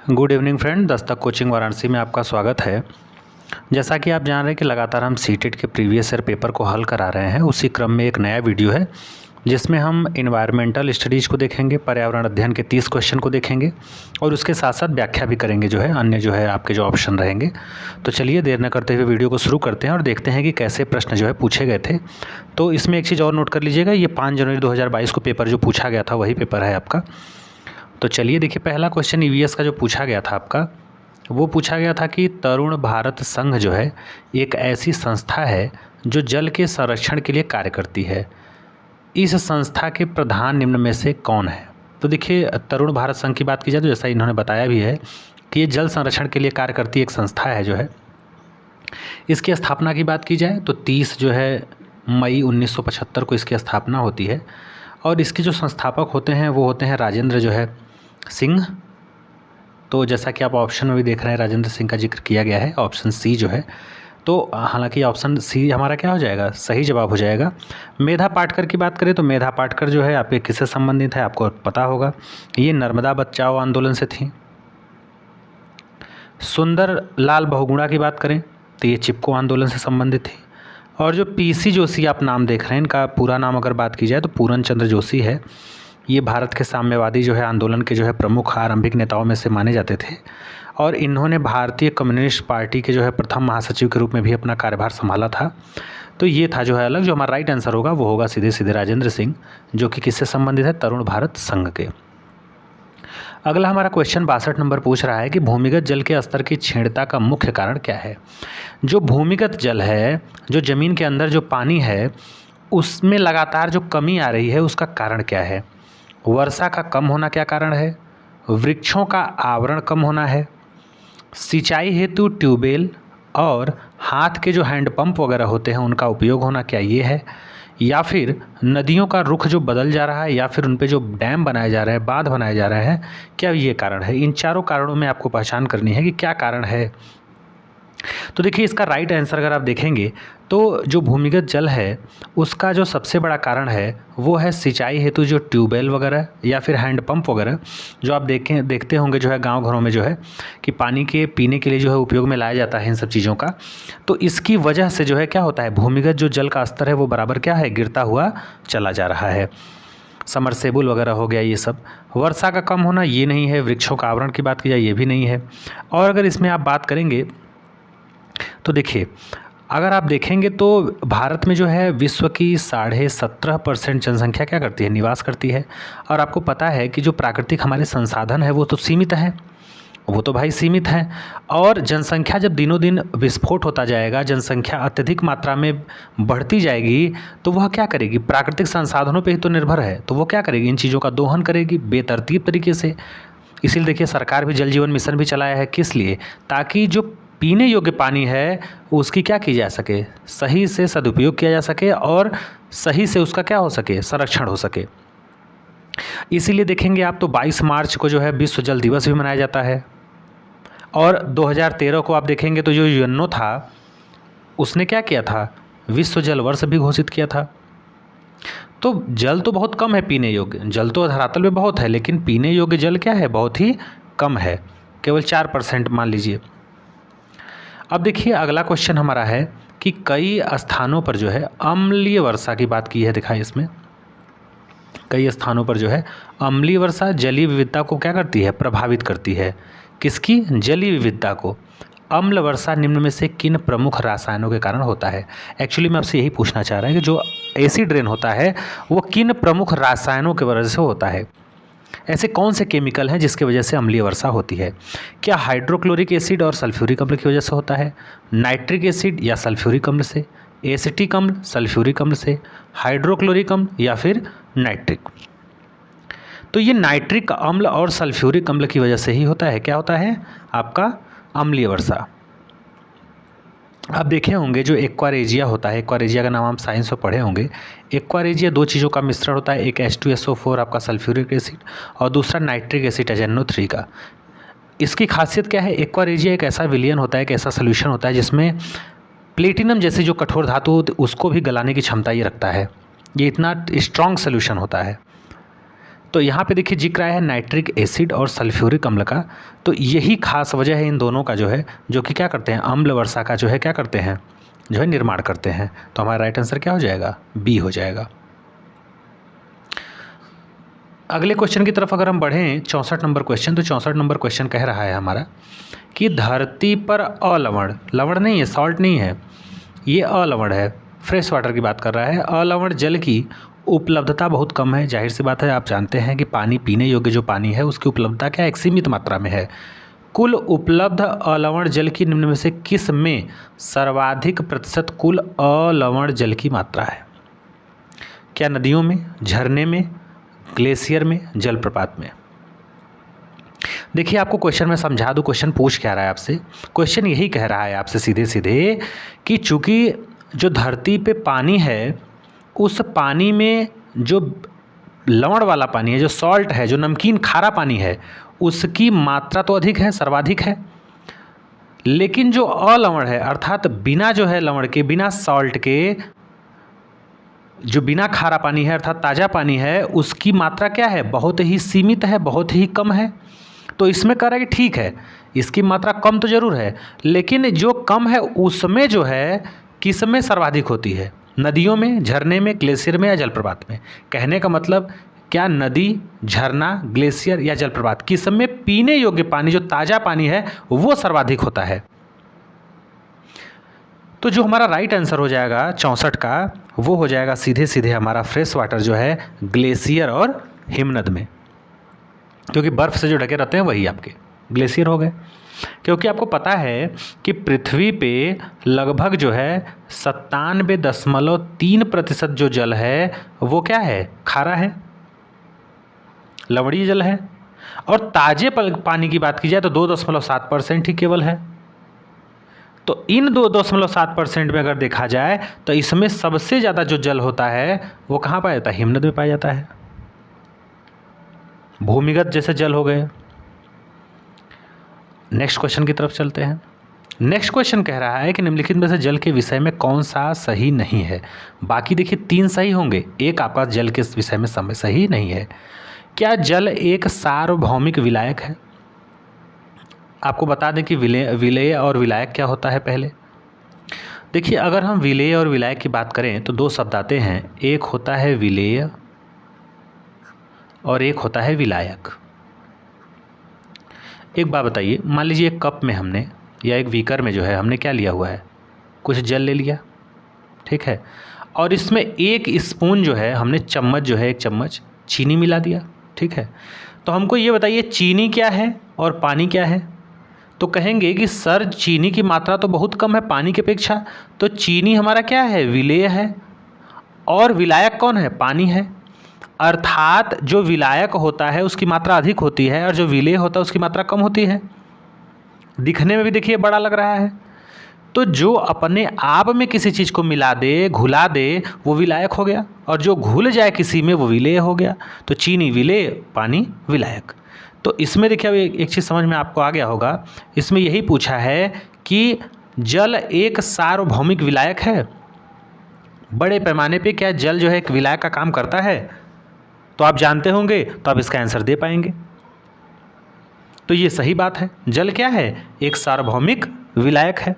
Good evening friend, Dastak coaching Varanasi में आपका स्वागत है। जैसा कि आप जान रहे हैं कि लगातार हम सीटेट के प्रीवियस ईयर पेपर को हल करा रहे हैं, उसी क्रम में एक नया वीडियो है जिसमें हम इन्वायरमेंटल स्टडीज़ को देखेंगे, पर्यावरण अध्ययन के 30 क्वेश्चन को देखेंगे और उसके साथ साथ व्याख्या भी करेंगे अन्य आपके जो ऑप्शन रहेंगे। तो चलिए देर न करते हुए वीडियो को शुरू करते हैं और देखते हैं कि कैसे प्रश्न पूछे गए थे। तो इसमें एक चीज़ और नोट कर लीजिएगा, ये 5 जनवरी 2022 को पेपर जो पूछा गया था वही पेपर है आपका। तो चलिए देखिए, पहला क्वेश्चन ईवीएस का जो पूछा गया था आपका, वो पूछा गया था कि तरुण भारत संघ एक ऐसी संस्था है जो जल के संरक्षण के लिए कार्य करती है। इस संस्था के प्रधान निम्न में से कौन है? तो देखिए, तरुण भारत संघ की बात की जाए तो जैसा इन्होंने बताया भी है कि ये जल संरक्षण के लिए कार्य करती एक संस्था है इसकी स्थापना की बात की जाए तो 30 मई 1975 को इसकी स्थापना होती है और इसके जो संस्थापक होते हैं वो होते हैं राजेंद्र सिंह। तो जैसा कि आप ऑप्शन में भी देख रहे हैं, राजेंद्र सिंह का जिक्र किया गया है, ऑप्शन सी तो हालांकि ऑप्शन सी हमारा क्या हो जाएगा, सही जवाब हो जाएगा। मेधा पाटकर की बात करें तो मेधा पाटकर आपके किससे संबंधित है, आपको पता होगा, ये नर्मदा बचाओ आंदोलन से थी। सुंदर लाल बहुगुणा की बात करें तो ये चिपको आंदोलन से संबंधित थी। और जो पीसी जोशी आप नाम देख रहे हैं, इनका पूरा नाम अगर बात की जाए तो पूरन चंद्र जोशी है। ये भारत के साम्यवादी आंदोलन के प्रमुख आरंभिक नेताओं में से माने जाते थे और इन्होंने भारतीय कम्युनिस्ट पार्टी के प्रथम महासचिव के रूप में भी अपना कार्यभार संभाला था। तो ये था अलग, जो हमारा राइट आंसर होगा वो होगा सीधे सीधे राजेंद्र सिंह, जो कि किससे संबंधित है, तरुण भारत संघ के। अगला हमारा क्वेश्चन 62 नंबर पूछ रहा है कि भूमिगत जल के स्तर की क्षीणता का मुख्य कारण क्या है। जो भूमिगत जल है, जो ज़मीन के अंदर जो पानी है, उसमें लगातार जो कमी आ रही है, उसका कारण क्या है? वर्षा का कम होना क्या कारण है? वृक्षों का आवरण कम होना है? सिंचाई हेतु ट्यूबवेल और हाथ के जो हैंडपंप वगैरह होते हैं उनका उपयोग होना क्या ये है? या फिर नदियों का रुख जो बदल जा रहा है, या फिर उन पे जो डैम बनाए जा रहे हैं, बांध बनाए जा रहे हैं, क्या ये कारण है? इन चारों कारणों में आपको पहचान करनी है कि क्या कारण है। तो देखिए, इसका राइट आंसर अगर आप देखेंगे तो जो भूमिगत जल है उसका जो सबसे बड़ा कारण है वो है सिंचाई हेतु जो ट्यूबवेल वगैरह या फिर हैंडपंप वगैरह जो आप देखते होंगे गांव घरों में कि पानी के पीने के लिए उपयोग में लाया जाता है इन सब चीज़ों का। तो इसकी वजह से क्या होता है, भूमिगत जो जल का स्तर है वो बराबर क्या है, गिरता हुआ चला जा रहा है। समरसेबुल वगैरह हो गया ये सब। वर्षा का कम होना ये नहीं है, वृक्षों का आवरण की बात की जाए ये भी नहीं है। और अगर इसमें आप बात करेंगे तो देखिए, अगर आप देखेंगे तो भारत में विश्व की 17.5% जनसंख्या क्या करती है, निवास करती है। और आपको पता है कि जो प्राकृतिक हमारे संसाधन है वो तो सीमित हैं, वो तो भाई सीमित हैं। और जनसंख्या जब दिनों दिन विस्फोट होता जाएगा, जनसंख्या अत्यधिक मात्रा में बढ़ती जाएगी, तो वह क्या करेगी, प्राकृतिक संसाधनों पे ही तो निर्भर है, तो वो क्या करेगी, इन चीज़ों का दोहन करेगी बेतरतीब तरीके से। इसीलिए देखिए, सरकार भी जल जीवन मिशन भी चलाया है, किस लिए, ताकि जो पीने योग्य पानी है उसकी क्या की जा सके, सही से सदुपयोग किया जा सके और सही से उसका क्या हो सके, संरक्षण हो सके। इसीलिए देखेंगे आप तो 22 मार्च को विश्व जल दिवस भी मनाया जाता है। और 2013 को आप देखेंगे तो जो यूएनओ था उसने क्या किया था, विश्व जल वर्ष भी घोषित किया था। तो जल तो बहुत कम है पीने योग्य, जल तो धरातल में बहुत है, लेकिन पीने योग्य जल क्या है, बहुत ही कम है, केवल 4% मान लीजिए। अब देखिए, अगला क्वेश्चन हमारा है कि कई स्थानों पर अम्लीय वर्षा की बात की है। दिखाएं, इसमें कई स्थानों पर अम्लीय वर्षा जलीय विविधता को क्या करती है, प्रभावित करती है। किसकी, जलीय विविधता को। अम्ल वर्षा निम्न में से किन प्रमुख रसायनों के कारण होता है? एक्चुअली मैं आपसे यही पूछना चाह रहा हूँ कि जो एसिड रेन होता है वो किन प्रमुख रसायनों की वजह से होता है। ऐसे कौन से केमिकल हैं जिसकी वजह से अम्लीय वर्षा होती है? क्या हाइड्रोक्लोरिक एसिड और सल्फ्यूरिक अम्ल की वजह से होता है, नाइट्रिक एसिड या सल्फ्यूरिक अम्ल से, एसिटिक अम्ल, सल्फ्यूरिक अम्ल से, हाइड्रोक्लोरिक अम्ल या फिर नाइट्रिक? तो ये नाइट्रिक अम्ल और सल्फ्यूरिक अम्ल की वजह से ही होता है। क्या होता है आपका, अम्लीय वर्षा। आप देखे होंगे जो एक्वारेजिया होता है, एक्वारेजिया का नाम आप साइंस में पढ़े होंगे। एक्वारेजिया दो चीज़ों का मिश्रण होता है, एक H2SO4 आपका सल्फ्यूरिक एसिड और दूसरा नाइट्रिक एसिड NO3 का। इसकी खासियत क्या है, एक्वारेजिया एक ऐसा विलियन होता है, एक ऐसा सोल्यूशन होता है जिसमें प्लेटिनम जैसी जो कठोर धातु उसको भी गलाने की क्षमता ये रखता है। ये इतना स्ट्रॉन्ग सोल्यूशन होता है। तो यहाँ पे देखिए जिक्र आया है नाइट्रिक एसिड और सल्फ्यूरिक अम्ल का, तो यही खास वजह है इन दोनों का जो है, जो कि क्या करते हैं, अम्ल वर्षा का जो है क्या करते हैं, जो है निर्माण करते हैं। तो हमारा राइट आंसर क्या हो जाएगा, बी हो जाएगा। अगले क्वेश्चन की तरफ अगर हम बढ़ें, 64 नंबर क्वेश्चन, तो 64 नंबर क्वेश्चन कह रहा है हमारा कि धरती पर अलवण, लवण नहीं है, सॉल्ट नहीं है, ये अलवण है, फ्रेश वाटर की बात कर रहा है, अलवण जल की उपलब्धता बहुत कम है। जाहिर सी बात है, आप जानते हैं कि पानी पीने योग्य जो पानी है उसकी उपलब्धता क्या है, एक सीमित मात्रा में है। कुल उपलब्ध अलवण जल की निम्न में से किस में सर्वाधिक प्रतिशत कुल अलवण जल की मात्रा है? क्या नदियों में, झरने में, ग्लेशियर में, जलप्रपात में? देखिए आपको क्वेश्चन में समझा दूँ, क्वेश्चन पूछ क्या रहा है आपसे। क्वेश्चन यही कह रहा है आपसे सीधे सीधे कि चूँकि जो धरती पे पानी है, उस पानी में जो लवण वाला पानी है, जो सॉल्ट है, जो नमकीन खारा पानी है, उसकी मात्रा तो अधिक है, सर्वाधिक है। लेकिन जो अलवण है, अर्थात बिना जो है लवण के, बिना सॉल्ट के, जो बिना खारा पानी है अर्थात ताज़ा पानी है, उसकी मात्रा क्या है, बहुत ही सीमित है, बहुत ही कम है। तो इसमें कह रहा है कि ठीक है, इसकी मात्रा कम तो ज़रूर है, लेकिन जो कम है उसमें जो है किस में सर्वाधिक होती है, नदियों में, झरने में, ग्लेशियर में या जलप्रपात में? कहने का मतलब क्या नदी, झरना, ग्लेशियर या जलप्रपात, किस में पीने योग्य पानी, जो ताज़ा पानी है, वो सर्वाधिक होता है? तो जो हमारा राइट आंसर हो जाएगा 64 का, वो हो जाएगा सीधे सीधे हमारा फ्रेश वाटर जो है ग्लेशियर और हिमनद में, क्योंकि बर्फ़ से जो ढके रहते हैं वही आपके ग्लेशियर हो गए। क्योंकि आपको पता है कि पृथ्वी पे लगभग जो है 97.3% जो जल है वो क्या है, खारा है, लवणीय जल है। और ताज़े पानी की बात की जाए तो 2.7% ही केवल है। तो इन 2.7% में अगर देखा जाए तो इसमें सबसे ज़्यादा जो जल होता है वो कहाँ पाया जाता है, हिमनद में पाया जाता है। भूमिगत जैसे जल हो गए। नेक्स्ट क्वेश्चन की तरफ चलते हैं। नेक्स्ट क्वेश्चन कह रहा है कि निम्नलिखित में से जल के विषय में कौन सा सही नहीं है? बाकी देखिए 3 सही होंगे, एक आपका जल के विषय में सही नहीं है। क्या जल एक सार्वभौमिक विलायक है? आपको बता दें कि विलेय और विलायक क्या होता है पहले। देखिए अगर हम विलेय और विलायक की बात करें तो 2 शब्द आते हैं, एक होता है विलेय और एक होता है विलायक। एक बात बताइए, मान लीजिए एक कप में हमने या एक बीकर में जो है हमने क्या लिया हुआ है, कुछ जल ले लिया, ठीक है, और इसमें 1 स्पून जो है हमने चम्मच जो है 1 चम्मच चीनी मिला दिया, ठीक है। तो हमको ये बताइए चीनी क्या है और पानी क्या है? तो कहेंगे कि सर चीनी की मात्रा तो बहुत कम है पानी की अपेक्षा, तो चीनी हमारा क्या है, विलेय है, और विलायक कौन है, पानी है। अर्थात जो विलायक होता है उसकी मात्रा अधिक होती है और जो विलेय होता है उसकी मात्रा कम होती है। दिखने में भी देखिए बड़ा लग रहा है। तो जो अपने आप में किसी चीज़ को मिला दे, घुला दे, वो विलायक हो गया, और जो घुल जाए किसी में वो विलेय हो गया। तो चीनी विलेय, पानी विलायक। तो इसमें देखिए अब एक चीज़ समझ में आपको आ गया होगा, इसमें यही पूछा है कि जल एक सार्वभौमिक विलायक है। बड़े पैमाने पे क्या जल जो है एक विलायक का काम करता है? तो आप जानते होंगे, तो आप इसका आंसर दे पाएंगे। तो ये सही बात है, जल क्या है, एक सार्वभौमिक विलायक है।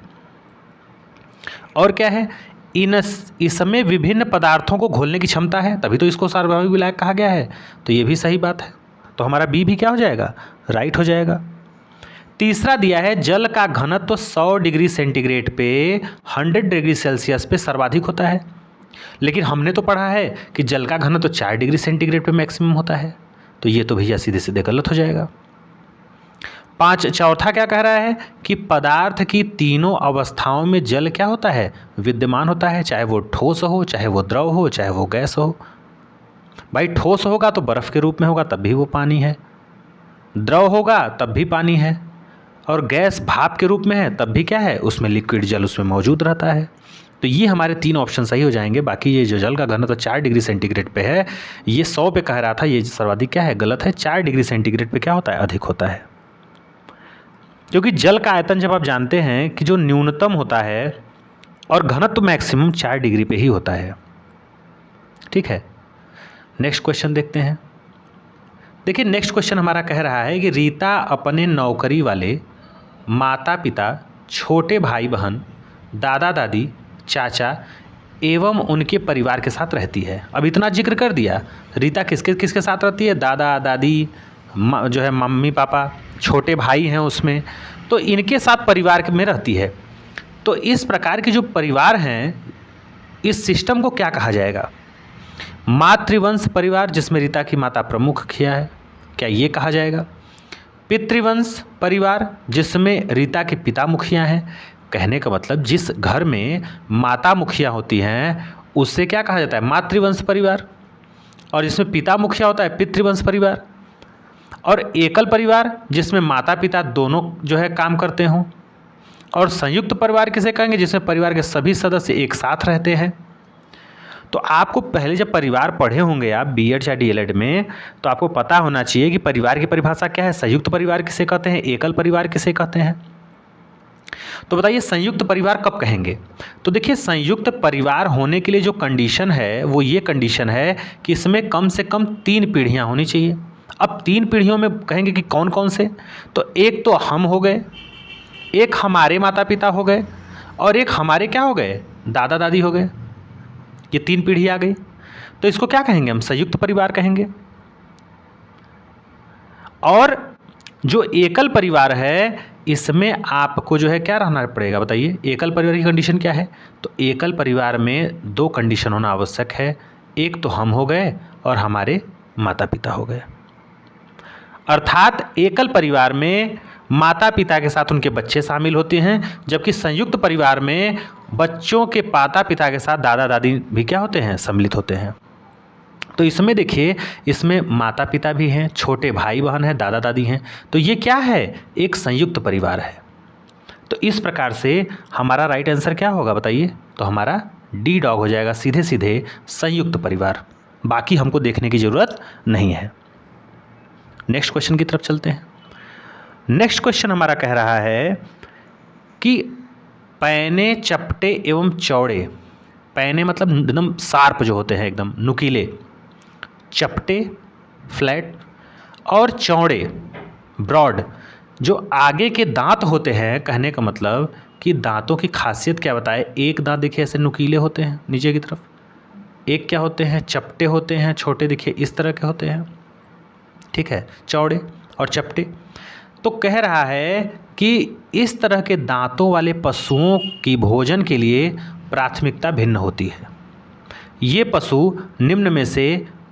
और क्या है, इसमें विभिन्न पदार्थों को घोलने की क्षमता है, तभी तो इसको सार्वभौमिक विलायक कहा गया है। तो ये भी सही बात है। तो हमारा बी भी क्या हो जाएगा, राइट हो जाएगा। तीसरा दिया है जल का घनत्व तो 100 डिग्री सेंटीग्रेड पे 100 डिग्री सेल्सियस पे सर्वाधिक होता है। लेकिन हमने तो पढ़ा है कि जल का घनत्व तो 4 डिग्री सेंटीग्रेड पे मैक्सिमम होता है। तो ये तो भैया सीधे सीधे गलत हो जाएगा। चौथा क्या कह रहा है कि पदार्थ की तीनों अवस्थाओं में जल क्या होता है, विद्यमान होता है, चाहे वो ठोस हो, चाहे वो द्रव हो, चाहे वो गैस हो। भाई ठोस होगा तो बर्फ़ के रूप में होगा तब भी वो पानी है, द्रव होगा तब भी पानी है, और गैस भाप के रूप में है तब भी क्या है, उसमें लिक्विड जल उसमें मौजूद रहता है। तो ये हमारे 3 ऑप्शन सही हो जाएंगे। बाकी ये जो जल का घनत्व 4 डिग्री सेंटीग्रेड पे है, ये 100 पे कह रहा था, ये सर्वाधिक क्या है, गलत है। 4 डिग्री सेंटीग्रेड पे क्या होता है, अधिक होता है। क्योंकि जल का आयतन जब आप जानते हैं कि जो न्यूनतम होता है और घनत्व मैक्सिमम 4 डिग्री पे ही होता है, ठीक है। नेक्स्ट क्वेश्चन देखते हैं। देखिए नेक्स्ट क्वेश्चन हमारा कह रहा है कि रीता अपने नौकरी वाले माता पिता, छोटे भाई बहन, दादा दादी, चाचा एवं उनके परिवार के साथ रहती है। अब इतना जिक्र कर दिया, रीता किसके किसके साथ रहती है? दादा दादी, जो है मम्मी पापा, छोटे भाई हैं उसमें, तो इनके साथ परिवार में रहती है। तो इस प्रकार के जो परिवार हैं, इस सिस्टम को क्या कहा जाएगा? मातृवंश परिवार, जिसमें रीता की माता प्रमुख मुखिया है, क्या ये कहा जाएगा? पितृवंश परिवार, जिसमें रीता के पिता मुखिया हैं। कहने का मतलब जिस घर में माता मुखिया होती हैं उससे क्या कहा जाता है? मातृवंश परिवार। और जिसमें पिता मुखिया होता है पितृवंश परिवार। और एकल परिवार, जिसमें माता पिता दोनों जो है काम करते हों। और संयुक्त परिवार किसे कहेंगे? जिसमें परिवार के सभी सदस्य एक साथ रहते हैं। तो आपको पहले जब परिवार पढ़े होंगे आप बीएड या डीएलएड में, तो आपको पता होना चाहिए कि परिवार की परिभाषा क्या है, संयुक्त परिवार किसे कहते हैं, एकल परिवार किसे कहते हैं। तो बताइए संयुक्त परिवार कब कहेंगे? तो देखिए संयुक्त परिवार होने के लिए जो कंडीशन है वो ये कंडीशन है कि इसमें कम से कम 3 पीढ़ियां होनी चाहिए। अब 3 पीढ़ियों में कहेंगे कि कौन कौन से? तो एक तो हम हो गए, एक हमारे माता पिता हो गए, और एक हमारे क्या हो गए? दादा दादी हो गए। ये 3 पीढ़ी आ गई। तो इसको क्या कहेंगे? हम संयुक्त परिवार कहेंगे। और जो एकल परिवार है इसमें आपको जो है क्या रहना पड़ेगा? बताइए एकल परिवार की कंडीशन क्या है? तो एकल परिवार में 2 कंडीशन होना आवश्यक है। एक तो हम हो गए और हमारे माता पिता हो गए। अर्थात एकल परिवार में माता पिता के साथ उनके बच्चे शामिल होते हैं, जबकि संयुक्त परिवार में बच्चों के माता पिता के साथ दादा दादी भी क्या होते हैं? सम्मिलित होते हैं। तो इसमें देखिए इसमें माता पिता भी हैं, छोटे भाई बहन हैं, दादा दादी हैं। तो ये क्या है? एक संयुक्त परिवार है। तो इस प्रकार से हमारा राइट आंसर क्या होगा बताइए? तो हमारा डी डॉग हो जाएगा, सीधे सीधे संयुक्त परिवार। बाकी हमको देखने की ज़रूरत नहीं है। नेक्स्ट क्वेश्चन की तरफ चलते हैं। नेक्स्ट क्वेश्चन हमारा कह रहा है कि पैने, चपटे एवं चौड़े। पैने मतलब एकदम शार्प जो होते हैं, एकदम नुकीले, चपटे फ्लैट, और चौड़े ब्रॉड, जो आगे के दांत होते हैं। कहने का मतलब कि दांतों की खासियत क्या बताए? एक दांत देखिए ऐसे नुकीले होते हैं नीचे की तरफ, एक क्या होते हैं? चपटे होते हैं, छोटे देखिए इस तरह के होते हैं। ठीक है, चौड़े और चपटे। तो कह रहा है कि इस तरह के दांतों वाले पशुओं की भोजन के लिए प्राथमिकता भिन्न होती है। ये पशु निम्न में से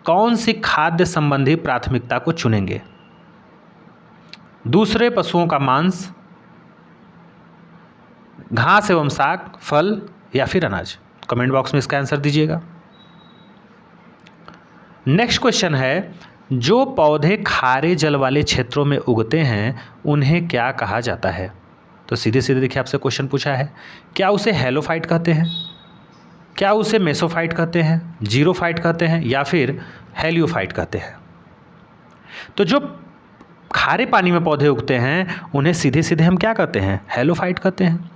कौन सी खाद्य संबंधी प्राथमिकता को चुनेंगे? दूसरे पशुओं का मांस, घास एवं साग, फल, या फिर अनाज? कमेंट बॉक्स में इसका आंसर दीजिएगा। नेक्स्ट क्वेश्चन है, जो पौधे खारे जल वाले क्षेत्रों में उगते हैं उन्हें क्या कहा जाता है? तो सीधे सीधे देखिए आपसे क्वेश्चन पूछा है, क्या उसे हेलोफाइट कहते हैं, क्या उसे मेसोफाइट कहते हैं, जीरोफाइट कहते हैं, या फिर हेलियोफाइट कहते हैं? तो जो खारे पानी में पौधे उगते हैं उन्हें सीधे सीधे हम क्या कहते हैं? हेलोफाइट कहते हैं।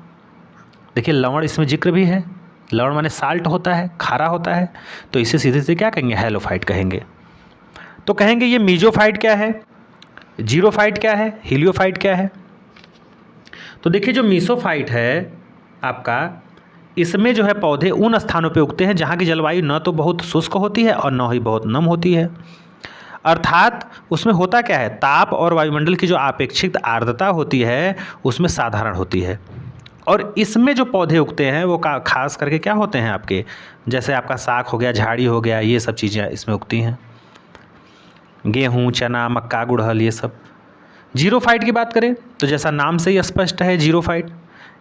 देखिए लवण इसमें जिक्र भी है, लवण माने साल्ट होता है, खारा होता है, तो इसे सीधे सीधे क्या कहेंगे? हेलोफाइट कहेंगे। तो कहेंगे ये मीजोफाइट क्या है, जीरोफाइट क्या है, हीलियोफाइट क्या है? तो देखिए जो मीसोफाइट है आपका, इसमें जो है पौधे उन स्थानों पे उगते हैं जहाँ की जलवायु न तो बहुत शुष्क होती है और न ही बहुत नम होती है। अर्थात उसमें होता क्या है? ताप और वायुमंडल की जो अपेक्षित आर्द्रता होती है उसमें साधारण होती है। और इसमें जो पौधे उगते हैं वो खास करके क्या होते हैं आपके? जैसे आपका साग हो गया, झाड़ी हो गया, ये सब चीज़ें इसमें उगती हैं। गेहूँ, चना, मक्का, गुड़हल, ये सब। जीरोफाइट की बात करें तो जैसा नाम से ही स्पष्ट है, जीरोफाइट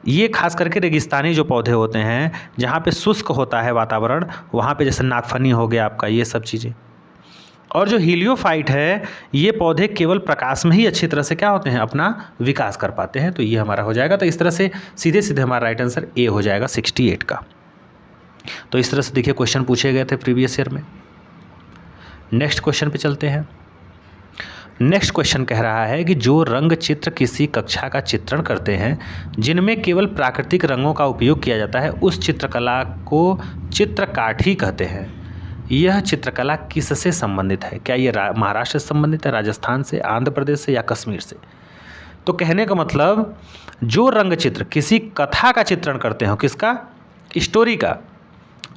ये खास करके रेगिस्तानी जो पौधे होते हैं जहाँ पे शुष्क होता है वातावरण, वहाँ पे जैसे नागफनी हो गया आपका, ये सब चीज़ें। और जो हीलियोफाइट है ये पौधे केवल प्रकाश में ही अच्छी तरह से क्या होते हैं? अपना विकास कर पाते हैं। तो ये हमारा हो जाएगा। तो इस तरह से सीधे सीधे हमारा राइट आंसर ए हो जाएगा 68 का। तो इस तरह से देखिए क्वेश्चन पूछे गए थे प्रीवियस ईयर में। नेक्स्ट क्वेश्चन पे चलते हैं। नेक्स्ट क्वेश्चन कह रहा है कि जो रंग चित्र किसी कक्षा का चित्रण करते हैं जिनमें केवल प्राकृतिक रंगों का उपयोग किया जाता है उस चित्रकला को चित्रकाठी कहते हैं। यह चित्रकला किससे संबंधित है? क्या ये महाराष्ट्र से संबंधित है, राजस्थान से, आंध्र प्रदेश से या कश्मीर से? तो कहने का मतलब जो रंग चित्र किसी कथा का चित्रण करते हो, किसका? स्टोरी का,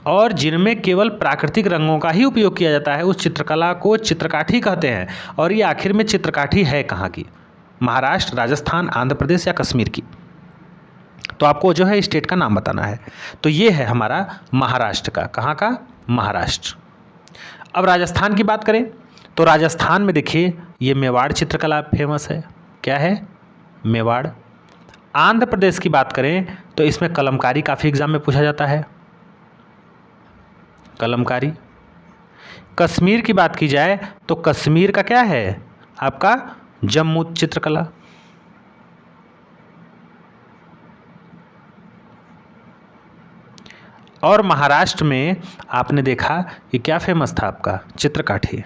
और जिनमें केवल प्राकृतिक रंगों का ही उपयोग किया जाता है, उस चित्रकला को चित्रकाठी कहते हैं। और ये आखिर में चित्रकाठी है कहाँ की? महाराष्ट्र, राजस्थान, आंध्र प्रदेश या कश्मीर की? तो आपको जो है स्टेट का नाम बताना है। तो ये है हमारा महाराष्ट्र का। कहाँ का? महाराष्ट्र। अब राजस्थान की बात करें तो राजस्थान में देखिए ये मेवाड़ चित्रकला फेमस है। क्या है? मेवाड़। आंध्र प्रदेश की बात करें तो इसमें कलमकारी काफ़ी एग्जाम में पूछा जाता है, कलमकारी। कश्मीर की बात की जाए तो कश्मीर का क्या है? आपका जम्मू चित्रकला। और महाराष्ट्र में आपने देखा कि क्या फेमस था? आपका चित्रकाठी।